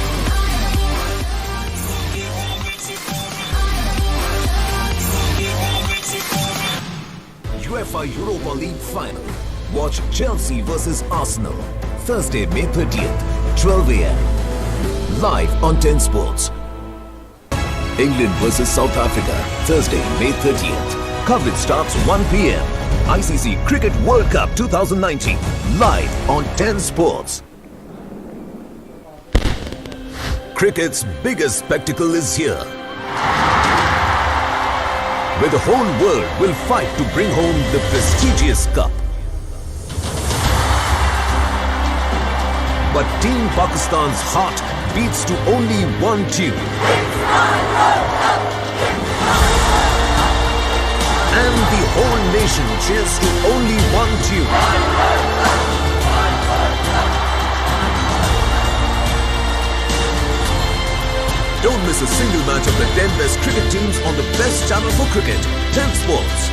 UEFA Europa League final. Watch Chelsea versus Arsenal. Thursday, May 30th, 12 a.m. Live on 10 Sports. England versus South Africa. Thursday, May 30th. Coverage starts 1 p.m. ICC Cricket World Cup 2019. Live on 10 Sports. Cricket's biggest spectacle is here, where the whole world will fight to bring home the prestigious cup. But Team Pakistan's heart beats to only one tune. And the whole nation cheers to only one tune. Don't miss a single match of the 10 best cricket teams on the best channel for cricket, 10 Sports.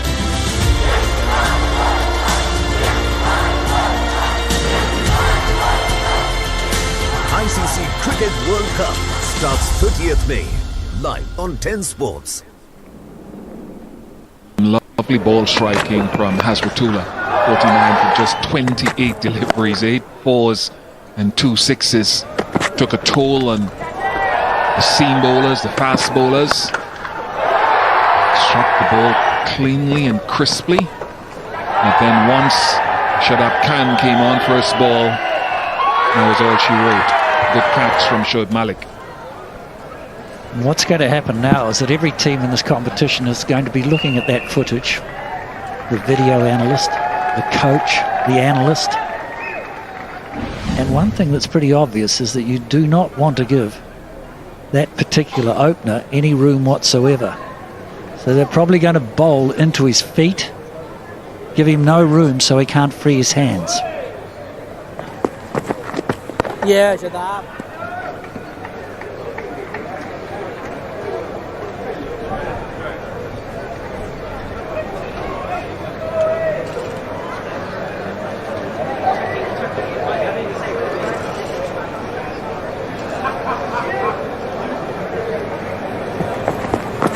ICC Cricket World Cup starts 30th May, live on 10 Sports. Lovely ball striking from Hazratullah. 49 for just 28 deliveries, 8 fours and 2 sixes. Took a toll on the seam bowlers, the fast bowlers. Struck the ball cleanly and crisply. But then once Shadab Khan came on first ball, that was all she wrote. Good catch from Shoaib Malik. What's going to happen now is that every team in this competition is going to be looking at that footage. The video analyst, the coach, the analyst. And one thing that's pretty obvious is that you do not want to give that particular opener any room whatsoever. So they're probably going to bowl into his feet, give him no room so he can't free his hands. Yeah, Shadab.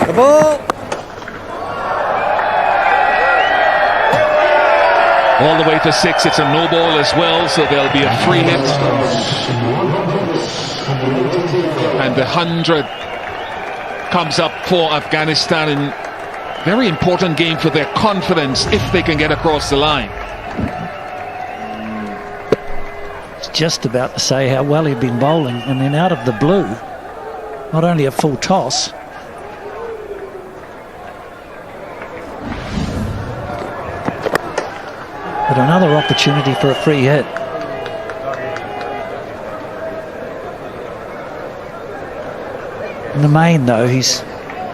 The ball. All the way to 6, it's a no ball as well, so there'll be a free hit. And the 100 comes up for Afghanistan in very important game for their confidence if they can get across the line. Just about to say how well he'd been bowling, and then out of the blue, not only a full toss, but another opportunity for a free hit. In the main, though, he's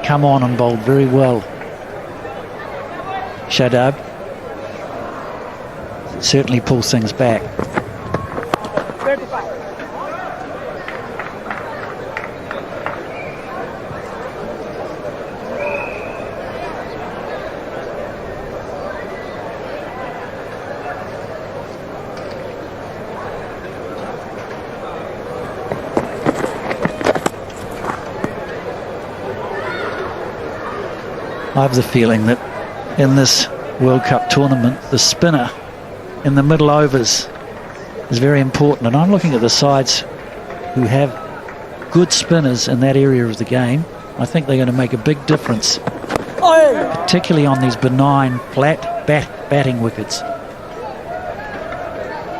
come on and bowled very well. Shadab certainly pulls things back. I have the feeling that in this World Cup tournament, the spinner in the middle overs is very important. And I'm looking at the sides who have good spinners in that area of the game. I think they're going to make a big difference, particularly on these benign, flat batting wickets.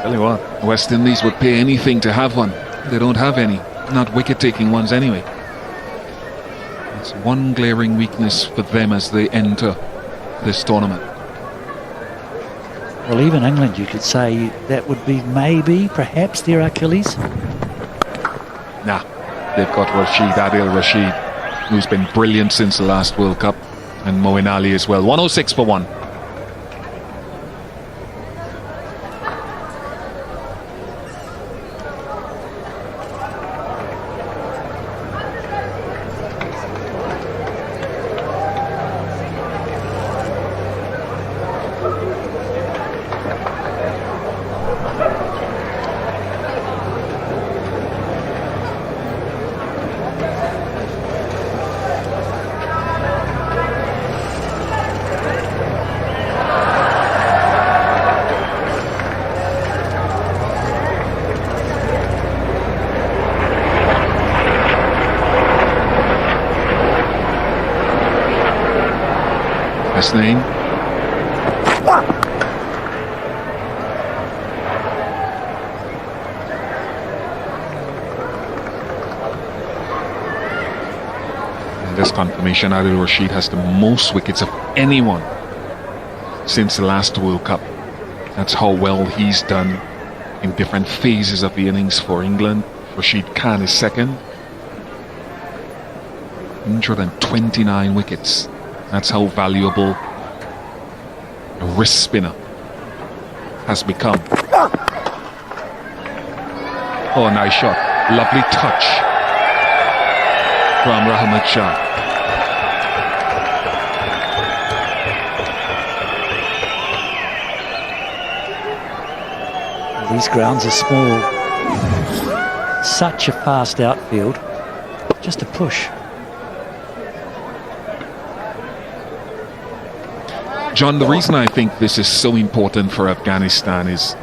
Tell you what, West Indies would pay anything to have one. They don't have any, not wicket-taking ones anyway. It's one glaring weakness for them as they enter this tournament. Well, even England, you could say that would be perhaps their Achilles. Nah, they've got Adil Rashid, who's been brilliant since the last World Cup, and Moeen Ali as well. 106 for 1. His name. And this confirmation, Adil Rashid has the most wickets of anyone since the last World Cup. That's how well he's done in different phases of the innings for England. Rashid Khan is second. 129 wickets. That's how valuable a wrist spinner has become. Oh, nice shot. Lovely touch from Rahmat Shah. These grounds are small. Such a fast outfield. Just a push. John, the reason I think this is so important for Afghanistan is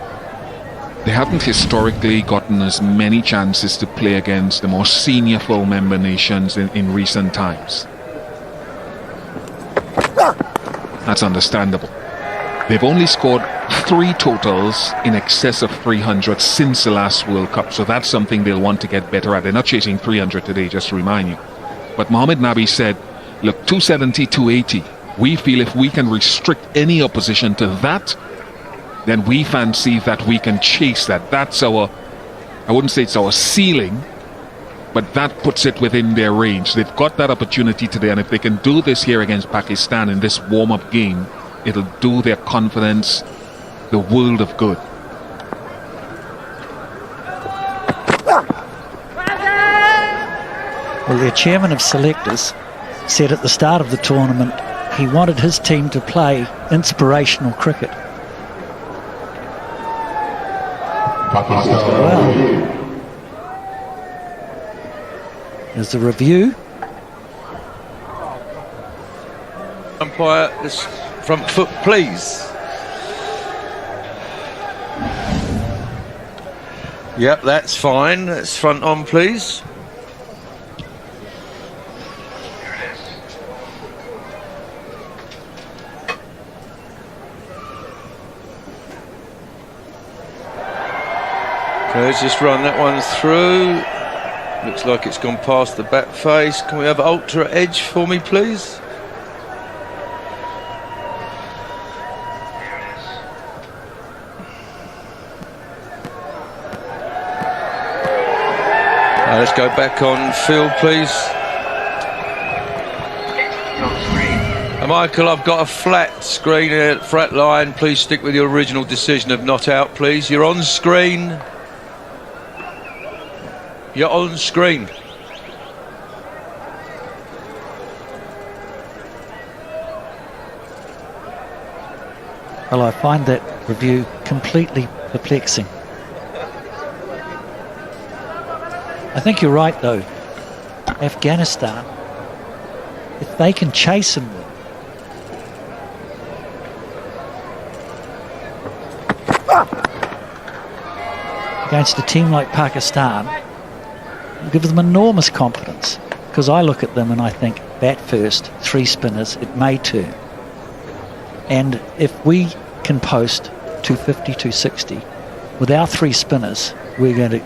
they haven't historically gotten as many chances to play against the more senior full member nations in recent times. That's understandable. They've only scored 3 totals in excess of 300 since the last World Cup, so that's something they'll want to get better at. They're not chasing 300 today, just to remind you. But Mohamed Nabi said, look, 270, 280. We feel if we can restrict any opposition to that, then we fancy that we can chase that. That's our, I wouldn't say it's our ceiling, but that puts it within their range. They've got that opportunity today, and if they can do this here against Pakistan in this warm-up game, it'll do their confidence the world of good. Well, their chairman of selectors said at the start of the tournament he wanted his team to play inspirational cricket. Well, there's a review. Umpire, this front foot, please. Yep, that's fine. That's front on, please. Okay, let's just run that one through. Looks like it's gone past the back face. Can we have ultra edge for me, please? Let's go back on field, please. Michael, I've got a flat screen here, flat line. Please stick with your original decision of not out, please. You're on screen. You're on screen. Well, I find that review completely perplexing. I think you're right, though. Afghanistan, if they can chase him, against a team like Pakistan, it'll give them enormous confidence. Because I look at them and I think, bat first, 3 spinners, it may turn. And if we can post 250, 260, with our 3 spinners, we're going to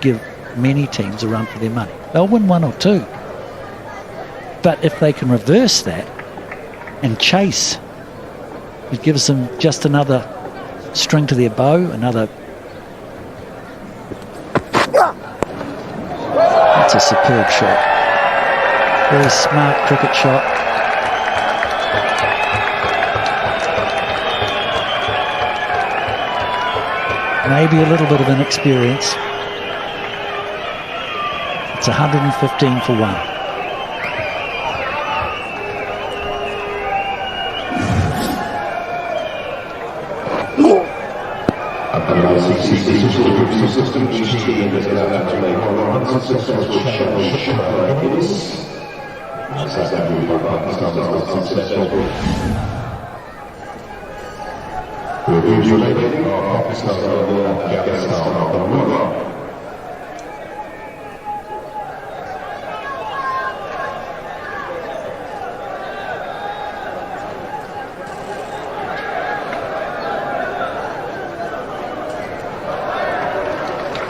give many teams a run for their money. They'll win 1 or 2. But if they can reverse that and chase, it gives them just another string to their bow, another... That's a superb shot. Very smart cricket shot. Maybe a little bit of inexperience. It's 115 for 1.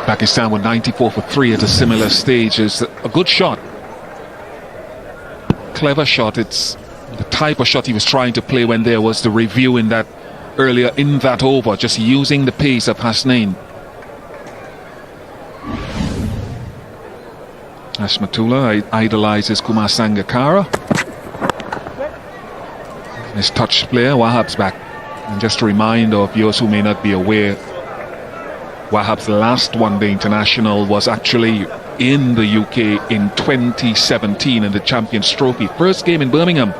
Pakistan were 94 for 3 at a similar stage. It's a good shot. Clever shot. It's the type of shot he was trying to play when there was the review in that earlier in that over, just using the pace of Hasnain. Ashmatullah idolises Kumar Sangakkara. His touch player, Wahab's back. And just a reminder of yours who may not be aware, Wahab's last one-day international was actually in the UK in 2017 in the Champions Trophy. First game in Birmingham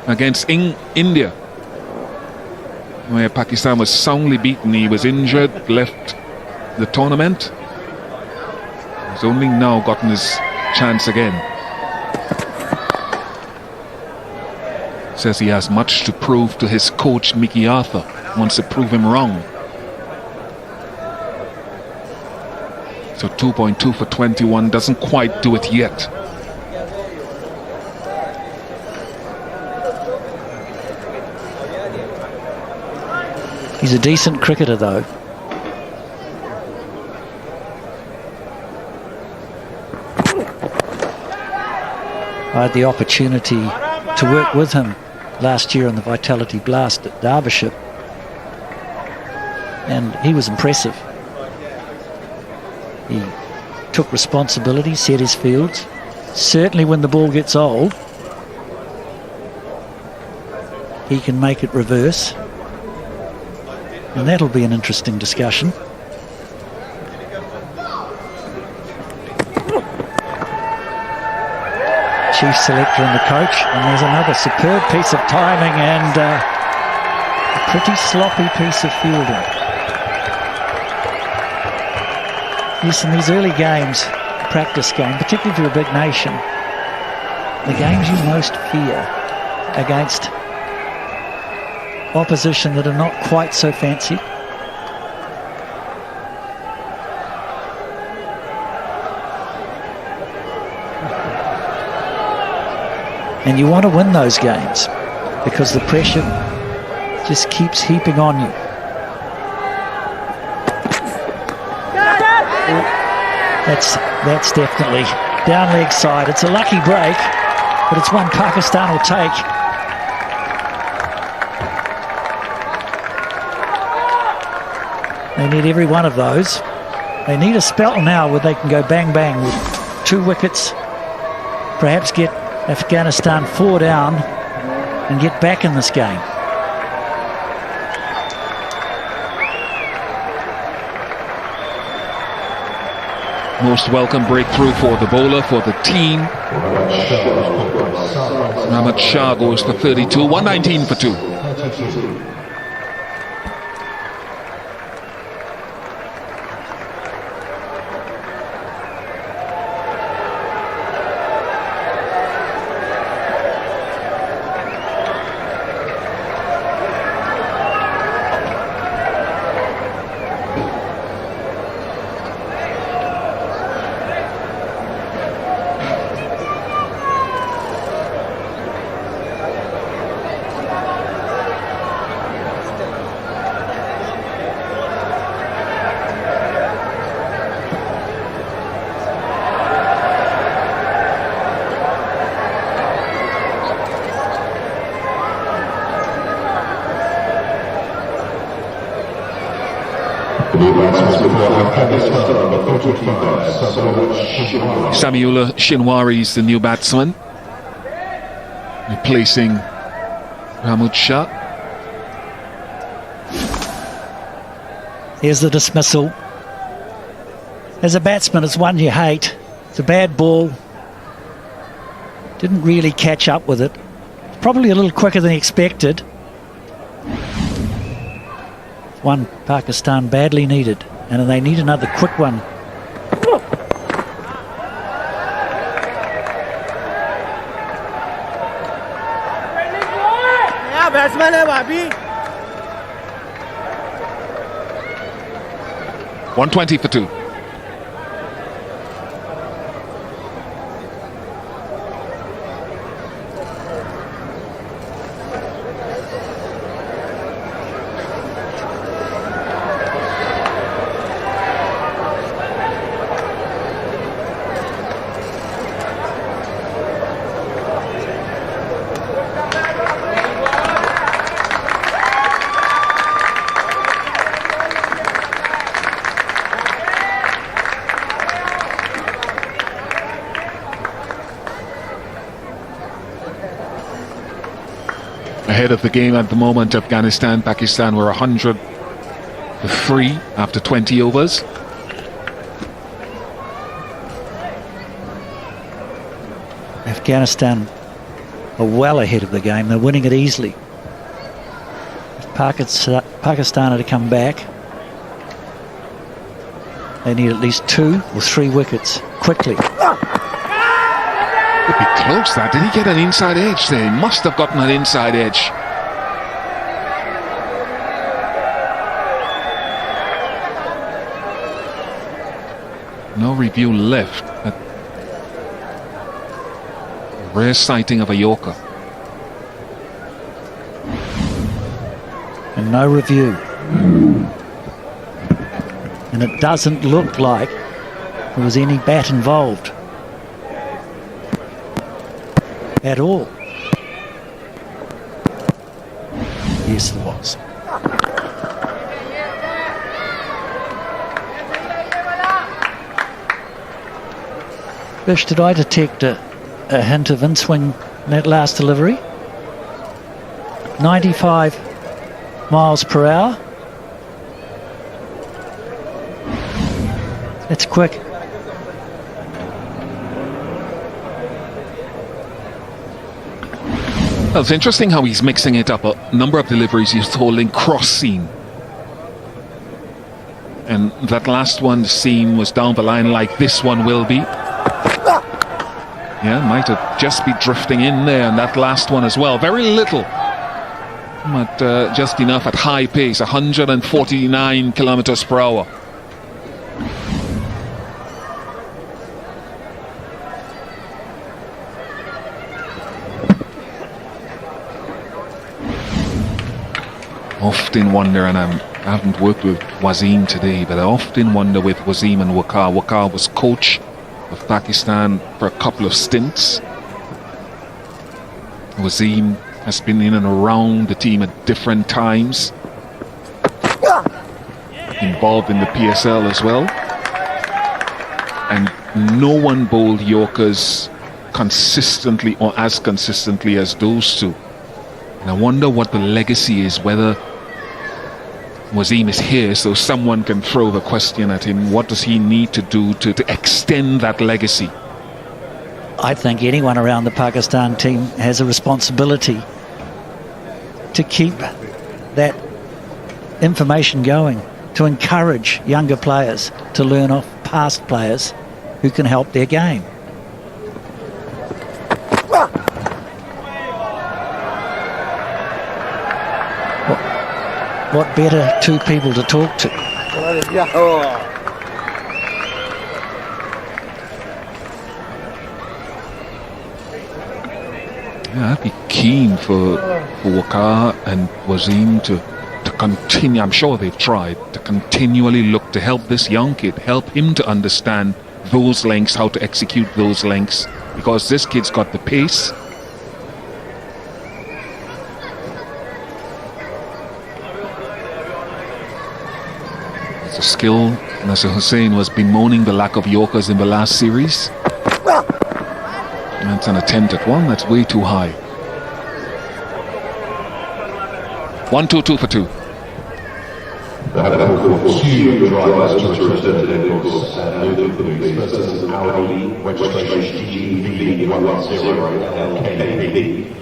against India, where Pakistan was soundly beaten. He was injured, left the tournament. He's only now gotten his chance again. Says he has much to prove to his coach Mickey Arthur. Wants to prove him wrong. So 2.2 for 21 doesn't quite do it yet. He's a decent cricketer, though. I had the opportunity to work with him last year on the Vitality Blast at Derbyshire, and he was impressive. He took responsibility, set his fields. Certainly when the ball gets old, he can make it reverse, and that'll be an interesting discussion. Chief selector and the coach, and there's another superb piece of timing and a pretty sloppy piece of fielding. Yes, in these early games, practice game, particularly for a big nation, the games you most fear against opposition that are not quite so fancy. And you want to win those games because the pressure just keeps heaping on you. That's definitely down leg side. It's a lucky break, but it's one Pakistan will take. They need every one of those. They need a spell now where they can go bang bang with 2 wickets, perhaps get Afghanistan 4 down and get back in this game. Most welcome breakthrough for the bowler, for the team. Ahmad Shah goes for 32, 119 for 2. Samiullah Shinwari is the new batsman, replacing Mahmood Shah. Here's the dismissal. As a batsman, it's one you hate. It's a bad ball. Didn't really catch up with it. Probably a little quicker than he expected. One Pakistan badly needed, and they need another quick one. Yeah, batsman hai Bobby. 120 for 2. Ahead of the game at the moment, Afghanistan, Pakistan were 100 for 3 after 20 overs. Afghanistan are well ahead of the game. They're winning it easily. If Pakistan are to come back, they need at least 2 or 3 wickets quickly. Could be close, that. Did he get an inside edge there? He must have gotten an inside edge. No review left. A rare sighting of a Yorker. And no review. And it doesn't look like there was any bat involved at all. Yes, there was. Bish, did I detect a hint of in-swing in that last delivery? 95 miles per hour. That's quick. Well, it's interesting how he's mixing it up. A number of deliveries he's holding cross-seam. And that last one, the seam was down the line like this one will be. Yeah, might have just be drifting in there, and that last one as well. Very little, but just enough at high pace, 149 kilometers per hour. Often wonder, and I haven't worked with Wasim today, but I often wonder with Wasim and Waqar. Waqar was coach of Pakistan for a couple of stints. Wasim has been in and around the team at different times, involved in the PSL as well, and no one bowled Yorkers consistently or as consistently as those two. And I wonder what the legacy is, whether Wasim is here so someone can throw the question at him. What does he need to do to extend that legacy? I think anyone around the Pakistan team has a responsibility to keep that information going, to encourage younger players to learn off past players who can help their game. What better two people to talk to? Yeah, I'd be keen for Waqar and Wasim to continue. I'm sure they've tried to continually look to help this young kid, help him to understand those lengths, how to execute those lengths, because this kid's got the pace. The skill. Nasser Hussain was bemoaning the lack of Yorkers in the last series. That's an attempt at one. That's way too high. 1-2, 2 for 2. The two drivers to return to their books and open for the versus Audi registration GV10LKB.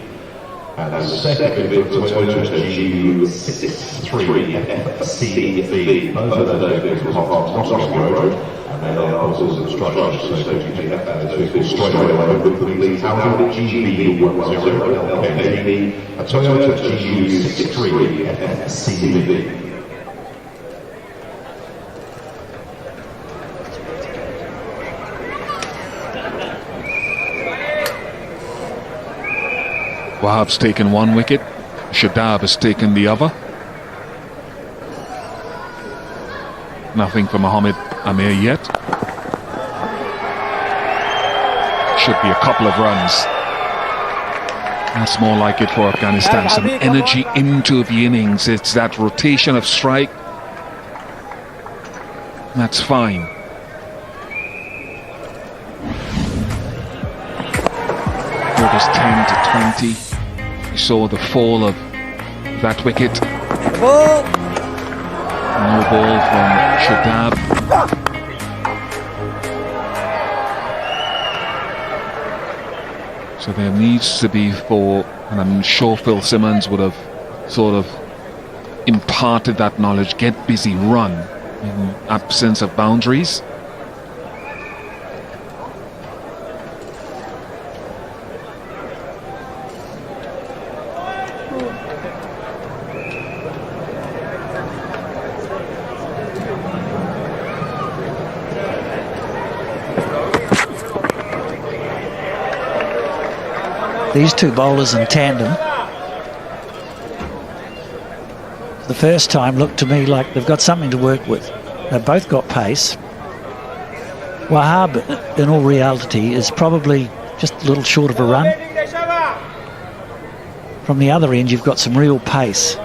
And the second bit for Toyota GU63FCV. Both of those bits were off Nottingham Road, and they are also instructions, so if you take that straight away open for the Audi GV10LKB, a Toyota GU63FCV. Wahab's taken one wicket, Shadab has taken the other. Nothing for Mohammed Amir yet. Should be a couple of runs. That's more like it for Afghanistan. Some energy into the innings. It's that rotation of strike. That's fine. It was 10 to 20. We saw the fall of that wicket. No ball from Shadab. So there needs to be four, and I'm sure Phil Simmons would have sort of imparted that knowledge. Get busy, run in absence of boundaries. These two bowlers in tandem the first time looked to me like they've got something to work with. They've both got pace. Wahab, in all reality, is probably just a little short of a run. From the other end, you've got some real pace.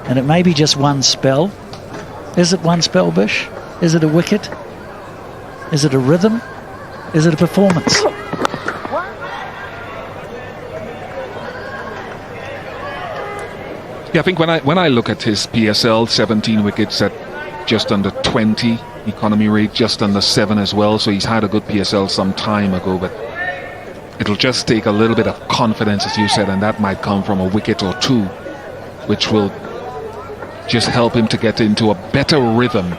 And it may be just one spell. Is it one spell, Bish? Is it a wicket? Is it a rhythm? Is it a performance? Yeah, I think when I look at his PSL, 17 wickets at just under 20 economy rate, just under 7 as well. So he's had a good PSL some time ago, but it'll just take a little bit of confidence, as you said, and that might come from a wicket or two, which will just help him to get into a better rhythm.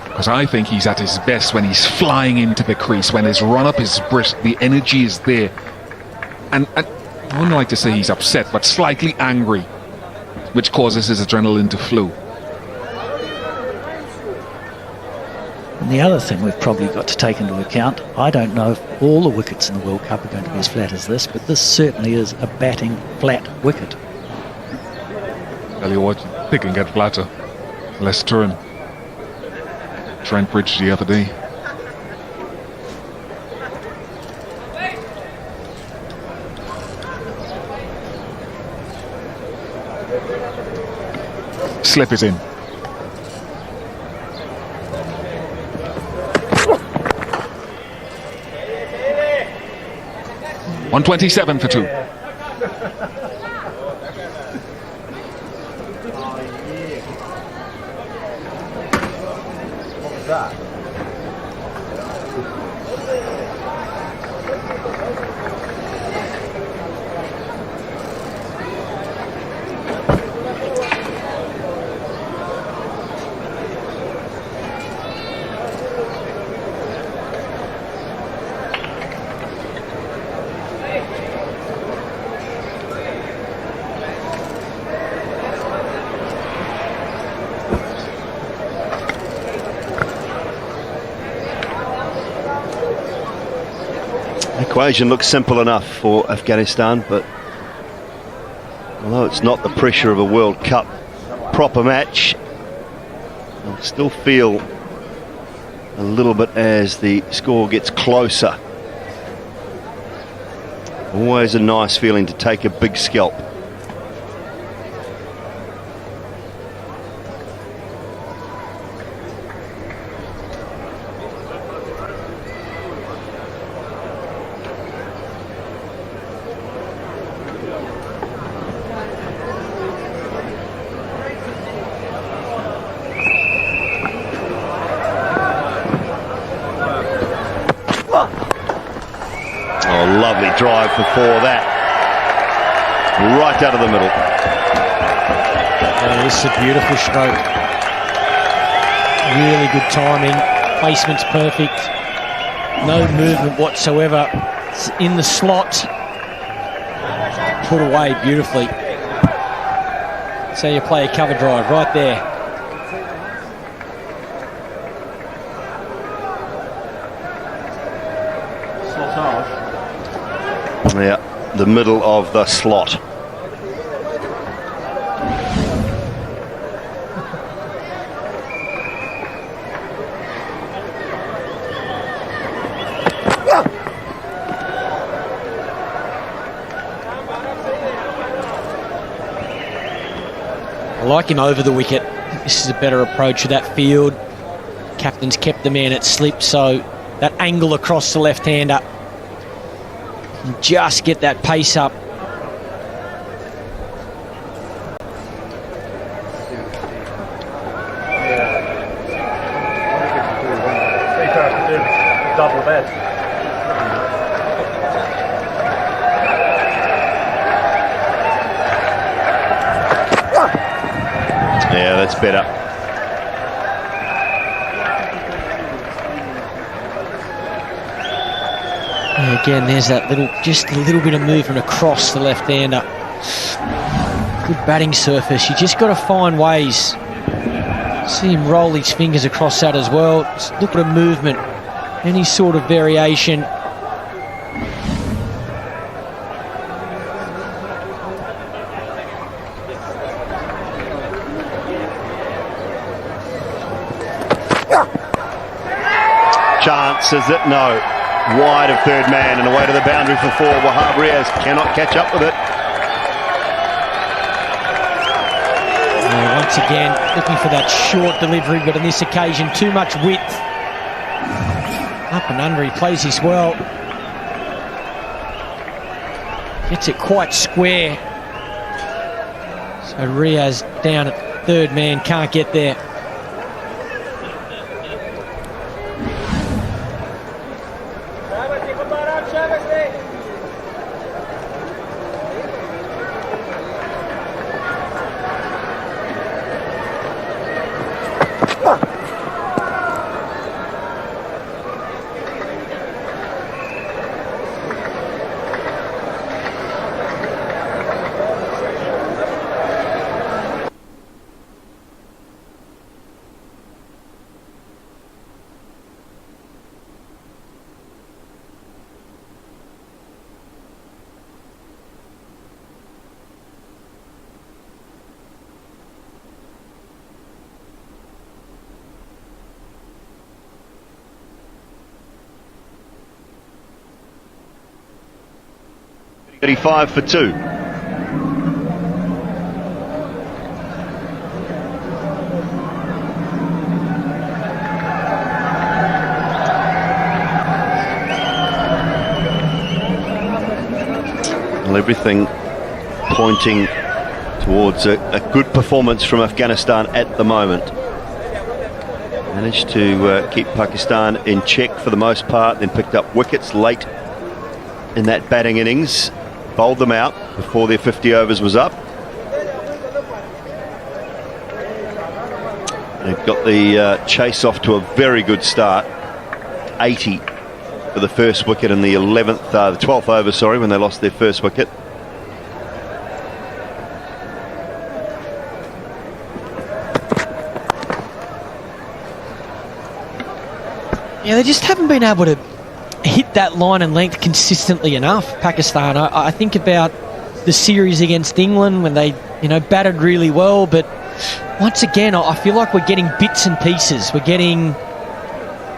Because I think he's at his best when he's flying into the crease, when his run-up is brisk, the energy is there. And I wouldn't like to say he's upset, but slightly angry, which causes his adrenaline to flow. And the other thing we've probably got to take into account, I don't know if all the wickets in the World Cup are going to be as flat as this, but this certainly is a batting flat wicket. Tell you what, they can get flatter. Less turn. Trent Bridge the other day. Slip is in. .127 for 2. Equation looks simple enough for Afghanistan, but although it's not the pressure of a World Cup proper match, I'll still feel a little bit as the score gets closer. Always a nice feeling to take a big scalp. Lovely drive before that. Right out of the middle. Oh, this is a beautiful stroke. Really good timing. Placement's perfect. No movement whatsoever. It's in the slot. Put away beautifully. So you play a cover drive right there. Yeah, the middle of the slot. I like him over the wicket. This is a better approach to that field. Captain's kept the man at slip, so that angle across the left-hander. Just get that pace up. Double bed. Yeah, that's better. Again, there's that just a little bit of movement across the left-hander. Good batting surface. You just got to find ways. See him roll his fingers across that as well. Just look at a movement. Any sort of variation. Chance, is it? No. Wide of third man and away to the boundary for 4. Wahab Riaz cannot catch up with it. Once again, looking for that short delivery, but on this occasion, too much width. Up and under, he plays this well. Gets it quite square. So Riaz down at third man, can't get there. $35 for 2. Well, everything pointing towards a good performance from Afghanistan at the moment. Managed to keep Pakistan in check for the most part, then picked up wickets late in that batting innings. Bowled them out before their 50 overs was up. They've got the chase off to a very good start. 80 for the first wicket in the 12th over, sorry, when they lost their first wicket. Yeah, they just haven't been able to hit that line and length consistently enough, Pakistan. I think about the series against England when they, batted really well, but once again, I feel like we're getting bits and pieces. We're getting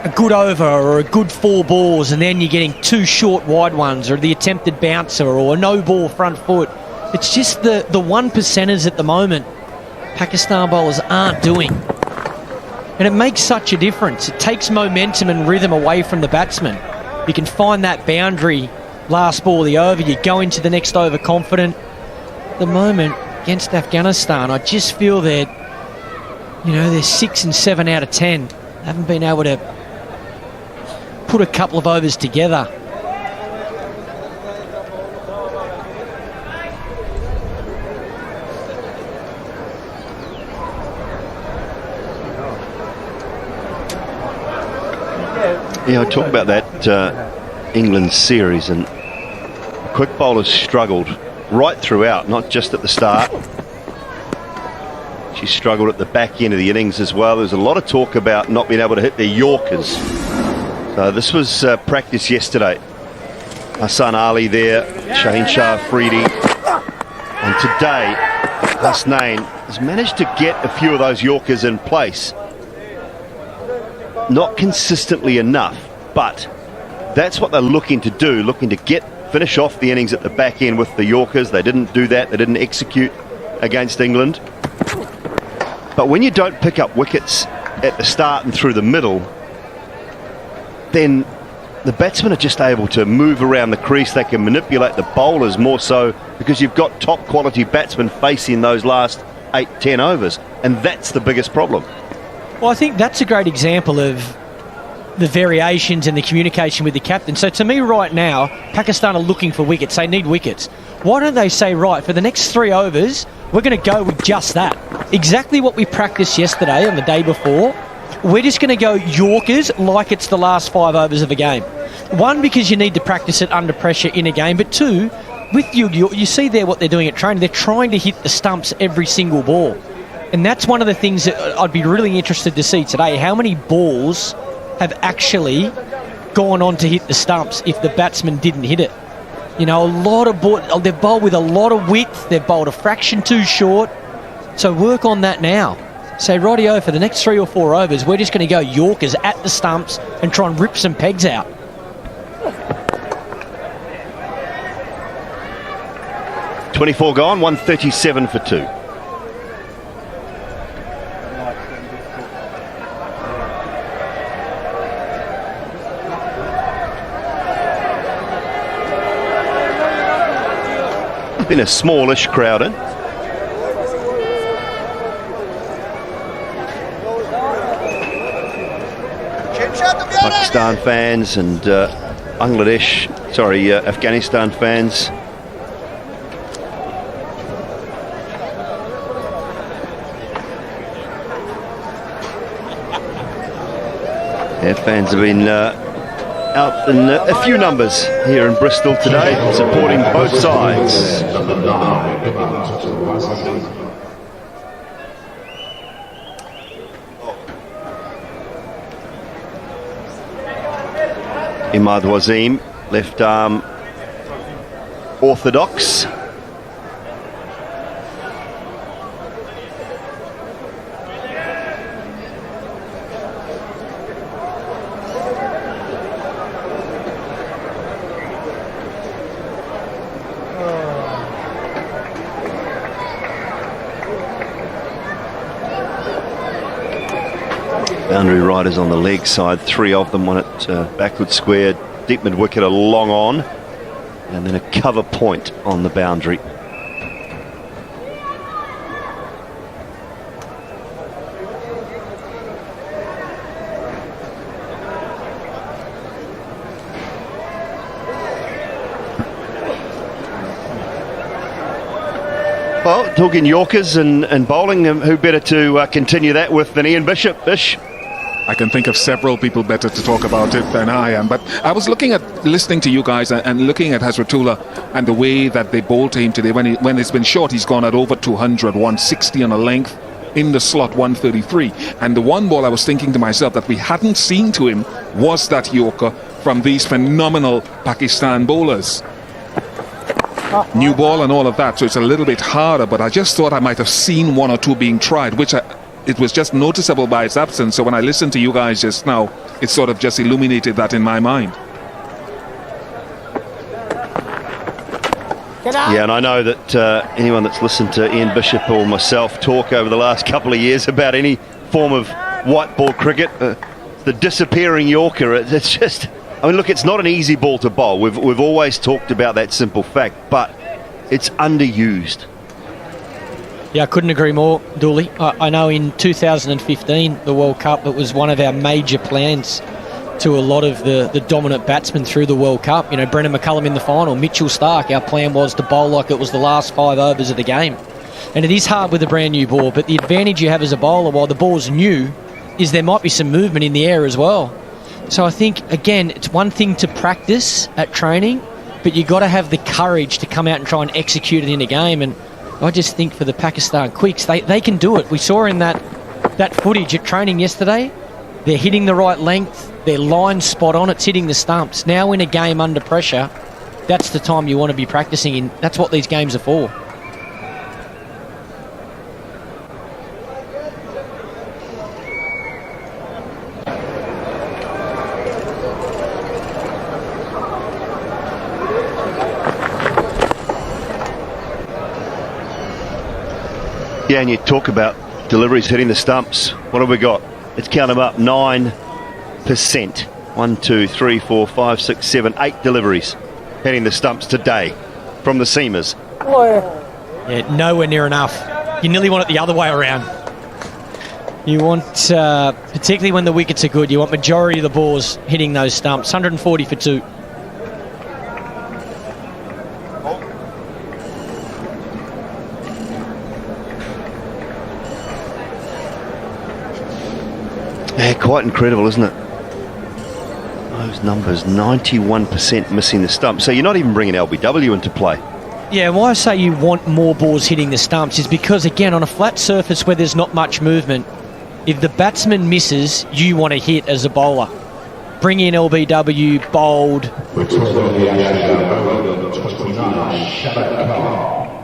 a good over or a good 4 balls, and then you're getting 2 short wide ones or the attempted bouncer or a no ball front foot. It's just the 1%ers at the moment Pakistan bowlers aren't doing. And it makes such a difference. It takes momentum and rhythm away from the batsman. You can find that boundary last ball of the over. You go into the next over confident. At the moment, against Afghanistan, I just feel that, they're 6 and 7 out of 10. They haven't been able to put a couple of overs together. Yeah, I talk about that England series, and quick bowlers struggled right throughout, not just at the start. She struggled at the back end of the innings as well. There's a lot of talk about not being able to hit their Yorkers. So this was practice yesterday. Hassan Ali there, Shaheen Shah Afridi, and today Hasnain has managed to get a few of those Yorkers in place. Not consistently enough, but that's what they're looking to do, looking to finish off the innings at the back end with the Yorkers. They didn't do that. They didn't execute against England. But when you don't pick up wickets at the start and through the middle, then the batsmen are just able to move around the crease. They can manipulate the bowlers more so because you've got top quality batsmen facing those last 8-10 overs, and that's the biggest problem. Well, I think that's a great example of the variations and the communication with the captain. So to me right now, Pakistan are looking for wickets. They need wickets. Why don't they say, right, for the next 3 overs, we're going to go with just that. Exactly what we practiced yesterday and the day before. We're just going to go Yorkers like it's the last 5 overs of a game. 1, because you need to practice it under pressure in a game. But 2, with you see there what they're doing at training. They're trying to hit the stumps every single ball. And that's one of the things that I'd be really interested to see today. How many balls have actually gone on to hit the stumps if the batsman didn't hit it? A lot of balls, they've bowled with a lot of width. They've bowled a fraction too short. So work on that now. say, rightio, for the next 3 or 4 overs, we're just going to go Yorkers at the stumps and try and rip some pegs out. .24 gone, 137 for 2. Been a smallish crowd in. Pakistan fans and Afghanistan fans. Their fans have been out in a few numbers here in Bristol today, supporting both sides. Imad Wasim, left arm orthodox. Boundary riders on the leg side, 3 of them, one at backward square, deep mid wicket, a long on, and then a cover point on the boundary. Well, talking Yorkers and bowling, who better to continue that with than Ian Bishop? Bish? I can think of several people better to talk about it than I am. But I was listening to you guys and looking at Hazratullah and the way that they bowled to him today. When it's been short, he's gone at over 200, 160 on a length. In the slot, 133. And the one ball I was thinking to myself that we hadn't seen to him was that Yorker from these phenomenal Pakistan bowlers. New ball and all of that, so it's a little bit harder, but I just thought I might have seen 1 or 2 being tried, it was just noticeable by its absence. So when I listened to you guys just now, it sort of just illuminated that in my mind. Yeah, and I know that anyone that's listened to Ian Bishop or myself talk over the last couple of years about any form of white ball cricket, the disappearing Yorker, it's just, I mean, look, it's not an easy ball to bowl. We've always talked about that simple fact, but it's underused. Yeah, I couldn't agree more, Dooley. I know in 2015, the World Cup, it was one of our major plans to a lot of the dominant batsmen through the World Cup. You know, Brendan McCullum in the final, Mitchell Stark. Our plan was to bowl like it was the last 5 overs of the game. And it is hard with a brand new ball, but the advantage you have as a bowler while the ball's new is there might be some movement in the air as well. So I think, again, it's one thing to practice at training, but you've got to have the courage to come out and try and execute it in a game. And I just think for the Pakistan quicks, they can do it. We saw in that footage at training yesterday, they're hitting the right length, their line's spot on, it's hitting the stumps. Now in a game under pressure, that's the time you want to be practicing in. That's what these games are for. Yeah, and you talk about deliveries hitting the stumps. What have we got? Let's count them up. 9%. 1, 2, 3, 4, 5, 6, 7, 8 deliveries hitting the stumps today from the seamers. Yeah, nowhere near enough. You nearly want it the other way around. You want, particularly when the wickets are good, you want majority of the balls hitting those stumps. 140 for 2. Yeah, quite incredible, isn't it? Those numbers, 91% missing the stump. So you're not even bringing LBW into play. Yeah, why I say you want more balls hitting the stumps is because, again, on a flat surface where there's not much movement, if the batsman misses, you want to hit as a bowler. Bring in LBW, bowled.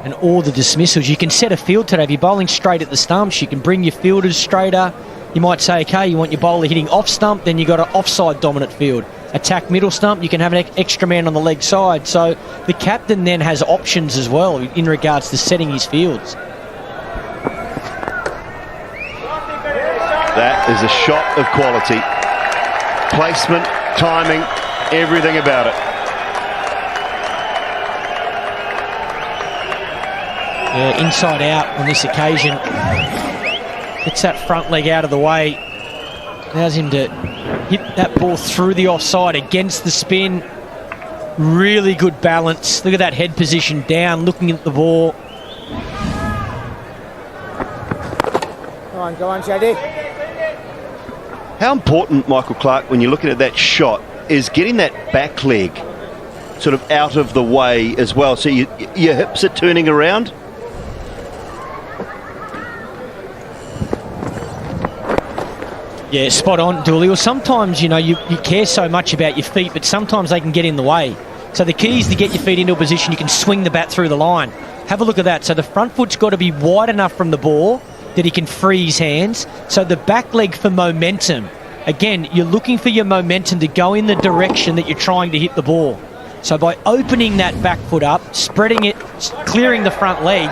and all the dismissals. You can set a field today. If you're bowling straight at the stumps, you can bring your fielders straighter. You might say, okay, you want your bowler hitting off stump, then you've got an offside dominant field. Attack middle stump, you can have an extra man on the leg side. So the captain then has options as well in regards to setting his fields. That is a shot of quality. Placement, timing, everything about it. Yeah, inside out on this occasion. Gets that front leg out of the way. Allows him to hit that ball through the offside against the spin. Really good balance. Look at that head position down, looking at the ball. Come on, Shadi. How important, Michael Clark, when you're looking at that shot, is getting that back leg sort of out of the way as well, so your hips are turning around? Yeah, spot on, Dooley. Well, sometimes, you know, you care so much about your feet, but sometimes they can get in the way. So the key is to get your feet into a position you can swing the bat through the line. Have a look at that. So the front foot's got to be wide enough from the ball that he can free his hands. So the back leg for momentum. Again, you're looking for your momentum to go in the direction that you're trying to hit the ball. So by opening that back foot up, spreading it, clearing the front leg,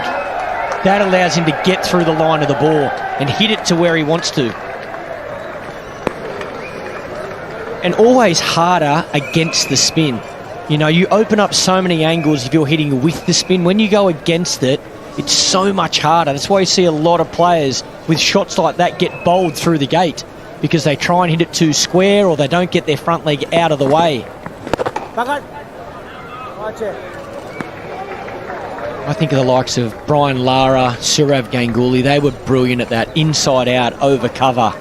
that allows him to get through the line of the ball and hit it to where he wants to. And always harder against the spin. You know, you open up so many angles if you're hitting with the spin. When you go against it, it's so much harder. That's why you see a lot of players with shots like that get bowled through the gate, because they try and hit it too square or they don't get their front leg out of the way. I think of the likes of Brian Lara, Sourav Ganguly. They were brilliant at that. Inside out, over cover.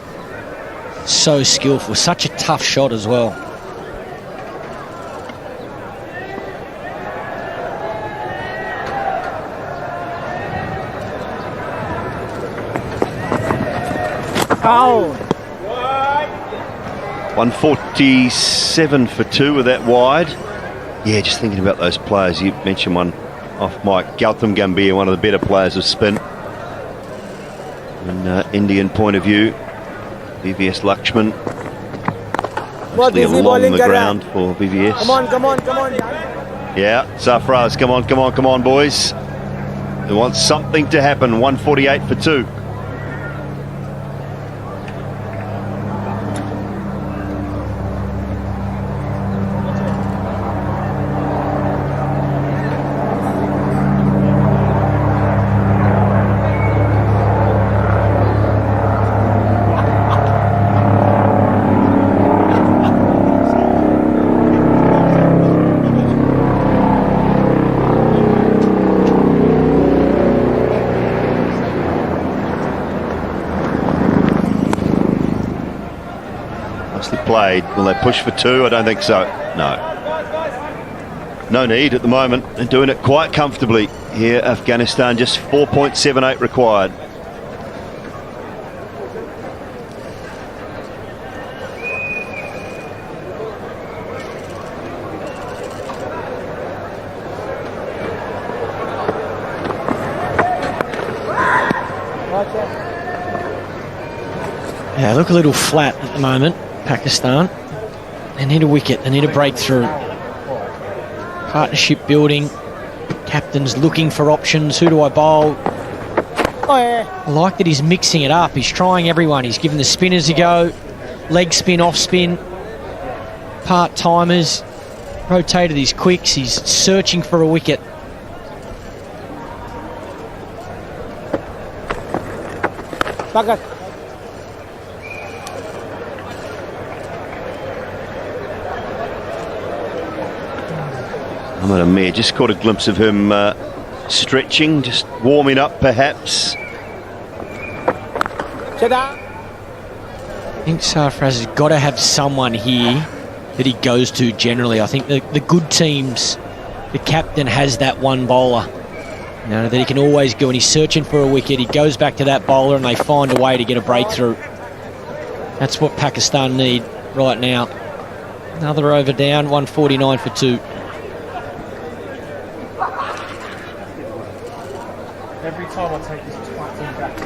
So skillful. Such a tough shot as well. Oh. 147 for 2 with that wide. Yeah, just thinking about those players. You mentioned one off Mike. Gautam Gambhir, one of the better players of spin. From an Indian point of view, VVS Lakshman. Mostly along the ground for VVS. Come on. Yeah, Sarfraz, come on, boys. They want something to happen. 148 for 2. Played. Will they push for 2? I don't think so. No need at the moment. They're doing it quite comfortably here. Afghanistan, just 4.78 required. Yeah, look a little flat at the moment, Pakistan. They need a wicket, they need a breakthrough. Partnership building, captain's looking for options. Who do I bowl? I like that he's mixing it up. He's trying everyone. He's giving the spinners a go. Leg spin, off spin. Part-timers. Rotated his quicks. He's searching for a wicket. Bagat. Ahmed Amir, just caught a glimpse of him stretching, just warming up perhaps. I think Sarfraz has got to have someone here that he goes to generally. I think the good teams, the captain has that one bowler, you know, that he can always go, and he's searching for a wicket. He goes back to that bowler and they find a way to get a breakthrough. That's what Pakistan need right now. Another over down, 149 for 2. time I take this back back.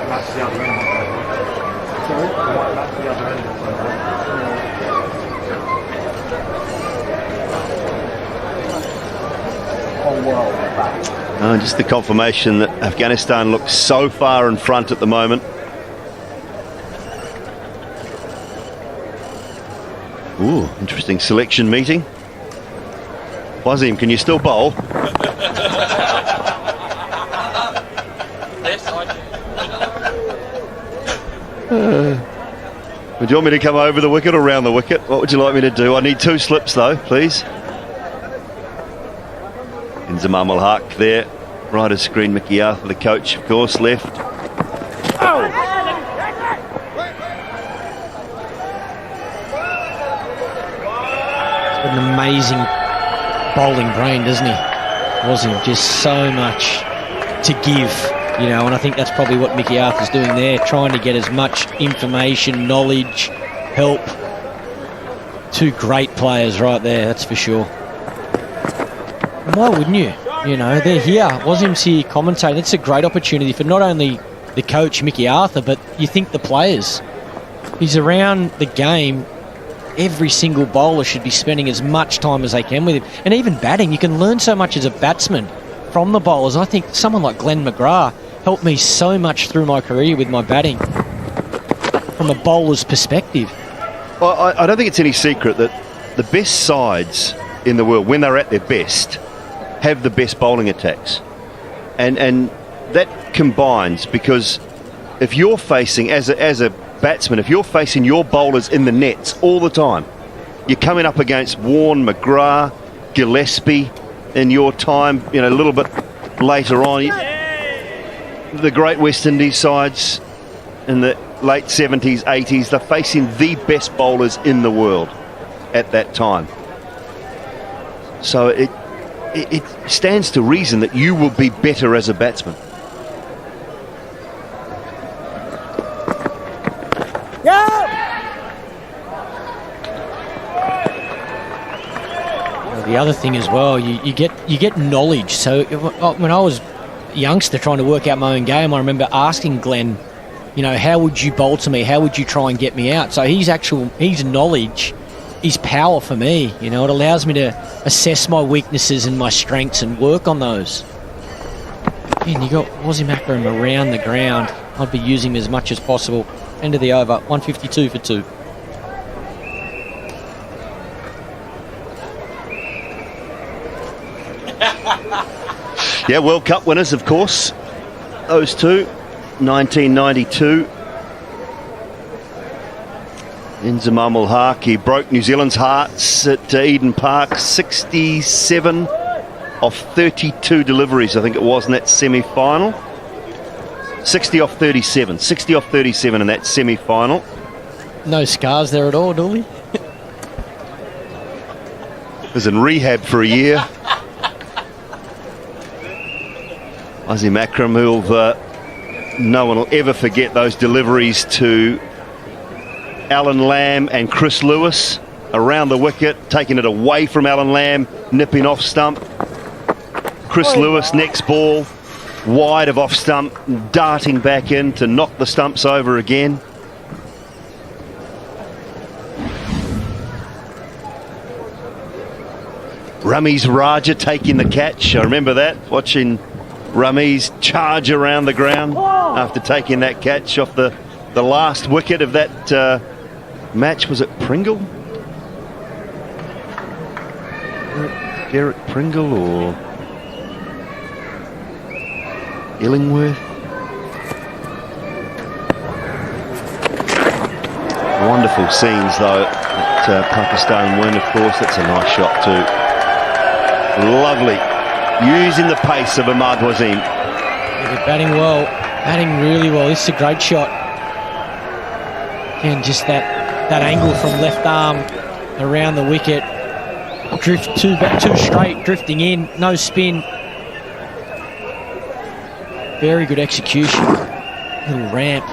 That's the other end. Sorry? That's the other end. Just the confirmation that Afghanistan looks so far in front at the moment. Ooh, interesting selection meeting. Wazim, can you still bowl? Would you want me to come over the wicket or round the wicket? What would you like me to do? I need 2 slips though, please. Assalam-o-Alaikum there. Right of screen, Mickey Arthur, the coach, of course, left. An amazing bowling brain, doesn't he? Wasn't he? Just so much to give, you know, and I think that's probably what Mickey Arthur's doing there, trying to get as much information, knowledge, help. 2 great players right there, that's for sure. And why wouldn't you? You know, they're here. Wazim's here commentating. It's a great opportunity for not only the coach, Mickey Arthur, but you think the players. He's around the game. Every single bowler should be spending as much time as they can with him. And even batting, you can learn so much as a batsman from the bowlers. I think someone like Glenn McGrath helped me so much through my career with my batting from a bowler's perspective. Well, I don't think it's any secret that the best sides in the world, when they're at their best, have the best bowling attacks. And that combines, because if you're facing, as a batsman, if you're facing your bowlers in the nets all the time, you're coming up against Warne, McGrath, Gillespie in your time, you know, a little bit later on. The great West Indies sides in the late 70s, 80s, they're facing the best bowlers in the world at that time. So it stands to reason that you will be better as a batsman. The other thing as well, you get knowledge. So when I was a youngster trying to work out my own game, I remember asking Glenn, you know, how would you bowl to me? How would you try and get me out? So his knowledge is power for me. You know, it allows me to assess my weaknesses and my strengths and work on those. And you got Wazim Akram around the ground. I'd be using him as much as possible. End of the over, 152 for 2. Yeah, World Cup winners, of course. Those two, 1992. Assalam-o-Alaikum, he broke New Zealand's hearts at Eden Park. 67 of 32 deliveries, I think it was, in that semi-final. 60 off 37. 60 off 37 in that semi-final. No scars there at all, do we? Was in rehab for a year. Wazim Akram, no one will ever forget those deliveries to Alan Lamb and Chris Lewis around the wicket, taking it away from Alan Lamb, nipping off stump. Chris Lewis, next ball, wide of off stump, darting back in to knock the stumps over again. Ramiz Raja taking the catch. I remember that, watching Ramiz charge around the ground after taking that catch off the last wicket of that match. Was it Pringle? Derek Pringle or Illingworth? Wonderful scenes though at Pakistan win, of course. That's a nice shot too. Lovely. Using the pace of Ahmad Wazim. Yeah, they're batting well, batting really well. This is a great shot. And just that angle from left arm around the wicket. Drift two straight, drifting in, no spin. Very good execution. Little ramp.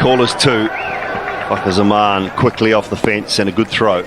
Callers two. Fakhr Zaman quickly off the fence and a good throw.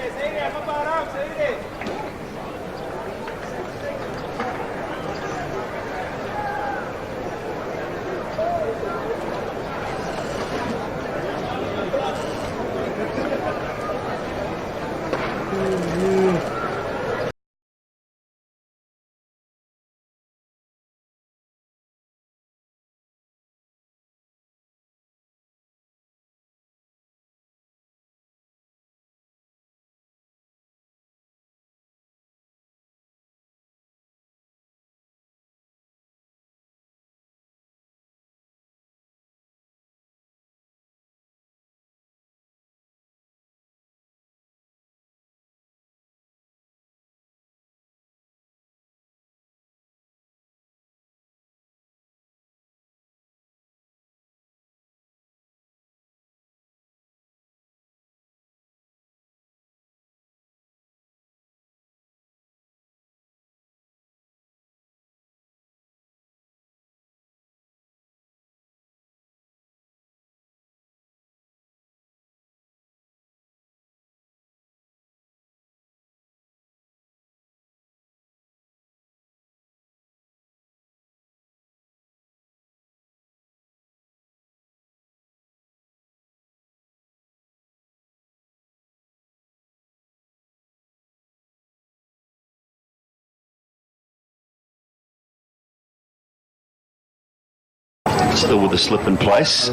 Still with the slip in place.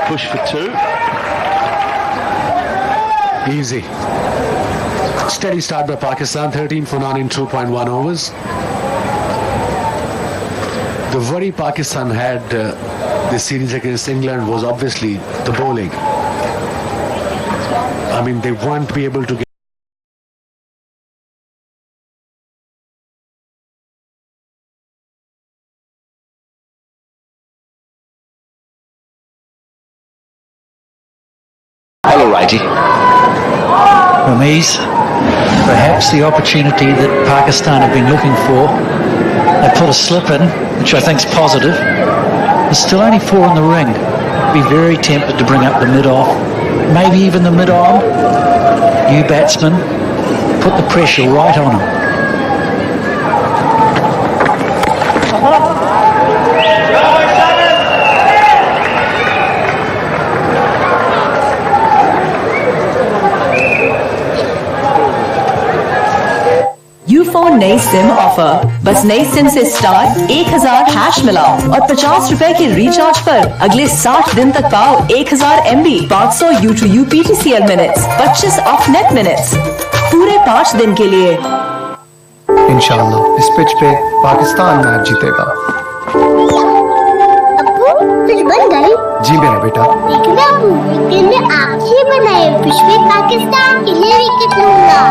Push for two. Easy. Steady start by Pakistan, 13 for none in 2.1 overs. The worry Pakistan had this series against England was obviously the bowling. I mean, they won't be able to get. Hello, righty. Ramiz, perhaps the opportunity that Pakistan have been looking for. They put a slip in, which I think is positive. There's still only four in the ring. Be very tempted to bring up the mid-off, maybe even the mid-on. New batsman, put the pressure right on him. Ufone नई SIM offer. बस नई SIM से start 1000 hash मिलाओ और 50 रुपए के recharge पर अगले 60 दिन तक पाओ 1000 MB, 500 U2U PTCL minutes, 25 of net minutes पूरे 5 दिन के लिए। इंशाल्लाह इस पिच पे पाकिस्तान मैच जीतेगा। अब्बू पिच बन गई? जी मेरा बेटा। लेकिन अब्बू विकेट में आपसे बनाए पिच पे पाकिस्तान के लिए विकेट लूंगा।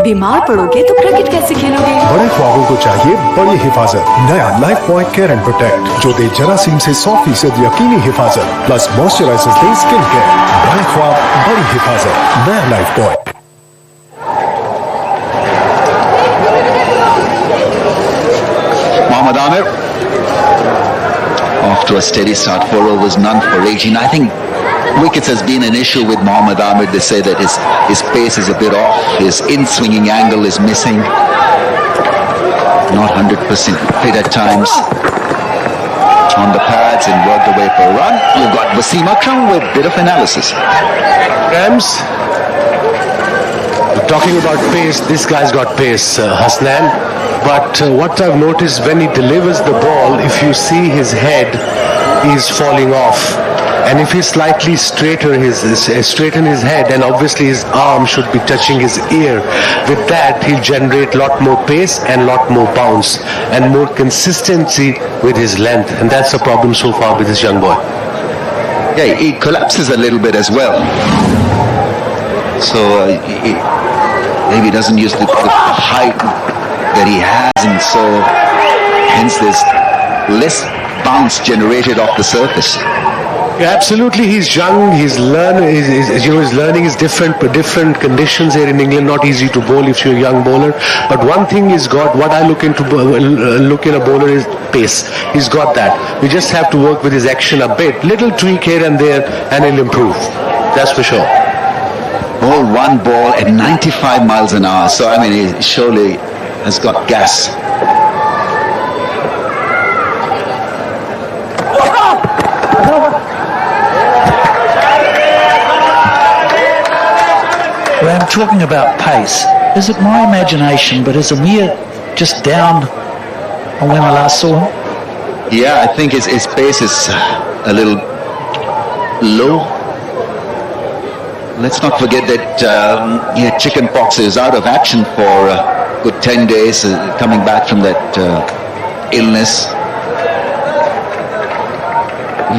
बीमार पड़ोगे तो क्रिकेट कैसे खेलोगे? बड़े ख्वाबों को चाहिए बड़ी हिफाजत। नया life boy care and protect जो दे जरासीम से 100% यकीनी हिफाजत प्लस मॉइस्चराइजर्स दे स्किन केयर। बड़े ख्वाब बड़ी हिफाजत, नया life boy. Mohammad Amir, off to a steady start, 4 overs, none for 18. I think wickets has been an issue with Mohammad Amir. They say that his pace is a bit off, his in-swinging angle is missing, not 100% fit at times. On the pads and worked away for a run. You've got Wasim Akram with a bit of analysis. Rams, talking about pace, this guy's got pace, Hasnan. But what I've noticed when he delivers the ball, if you see his head is falling off. And if he's slightly straighten his head, then obviously his arm should be touching his ear. With that, he'll generate a lot more pace and a lot more bounce and more consistency with his length. And that's the problem so far with this young boy. Yeah, he collapses a little bit as well. So maybe he doesn't use the height that he has, and so hence there's less bounce generated off the surface. Yeah, absolutely, he's young. He's learning is different, but different conditions here in England. Not easy to bowl if you're a young bowler. But one thing he's got. What I look in a bowler is pace. He's got that. We just have to work with his action a bit, little tweak here and there, and he'll improve. That's for sure. All one ball at 95 miles an hour. So I mean, he surely has got gas. When I'm talking about pace, is it my imagination, but is Amir just down on when I last saw him? Yeah, I think his pace is a little low. Let's not forget that he had chicken pox. He was out of action for a good 10 days, coming back from that illness.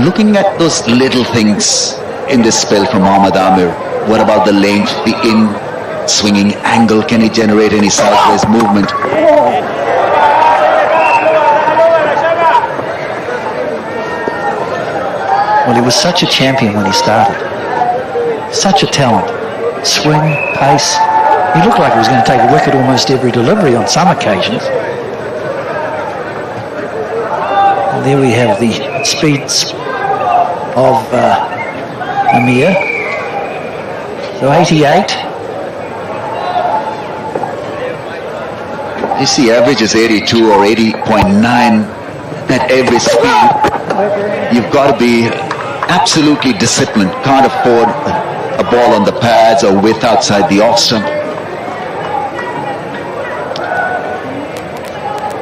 Looking at those little things in this spell from Mohammad Amir. What about the length, the in-swinging angle? Can he generate any sideways movement? Well, he was such a champion when he started. Such a talent. Swing, pace. He looked like he was going to take a wicket almost every delivery on some occasions. And there we have the speeds of Amir. So 88. You see, average is 82 or 80.9 at every speed. You've got to be absolutely disciplined. Can't afford a ball on the pads or width outside the off stump.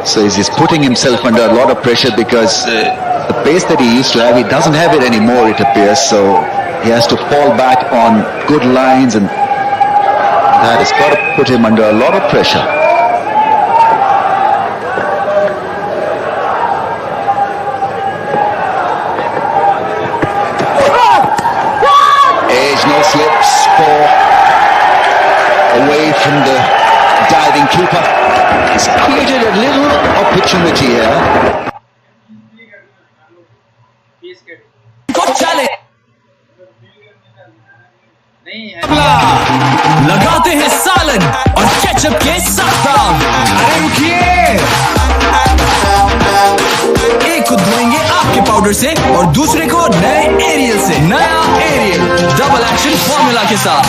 So he's putting himself under a lot of pressure because the pace that he used to have, he doesn't have it anymore, it appears. So he has to fall back on good lines, and that has got to put him under a lot of pressure. Edge, no slip, score away from the diving keeper. He's created a little opportunity here. लगाते हैं सालन और ketchup के साथ अरे रुकिए एक को धोएंगे आपके पाउडर से और दूसरे को नए एरियल से नया एरियल डबल एक्शन फॉर्मूला के साथ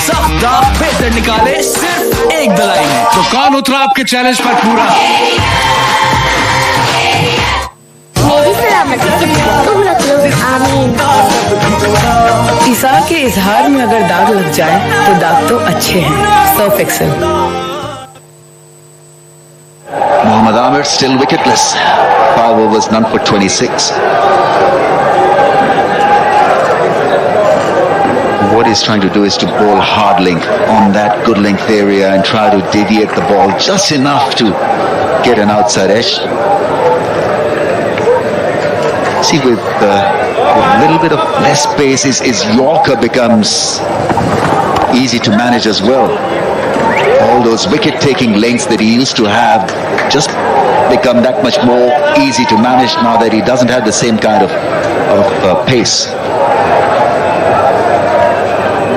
सख्त दाग बेहतर निकाले सिर्फ एक दलाई में तो कौन उतरा आपके चैलेंज पर पूरा मेरी सलामती के लिए तुम रख लो आमीन। ईसा के इजहार में अगर दाग लग जाए तो दाग तो अच्छे हैं। Surf Excel. Mohammad Amir still wicketless. 5 overs, none for 26. What he's trying to do is to bowl hard length on that good length area and try to deviate the ball just enough to get an outside edge. See, with a little bit of less pace, his Yorker becomes easy to manage as well. All those wicket-taking lengths that he used to have just become that much more easy to manage now that he doesn't have the same kind of pace.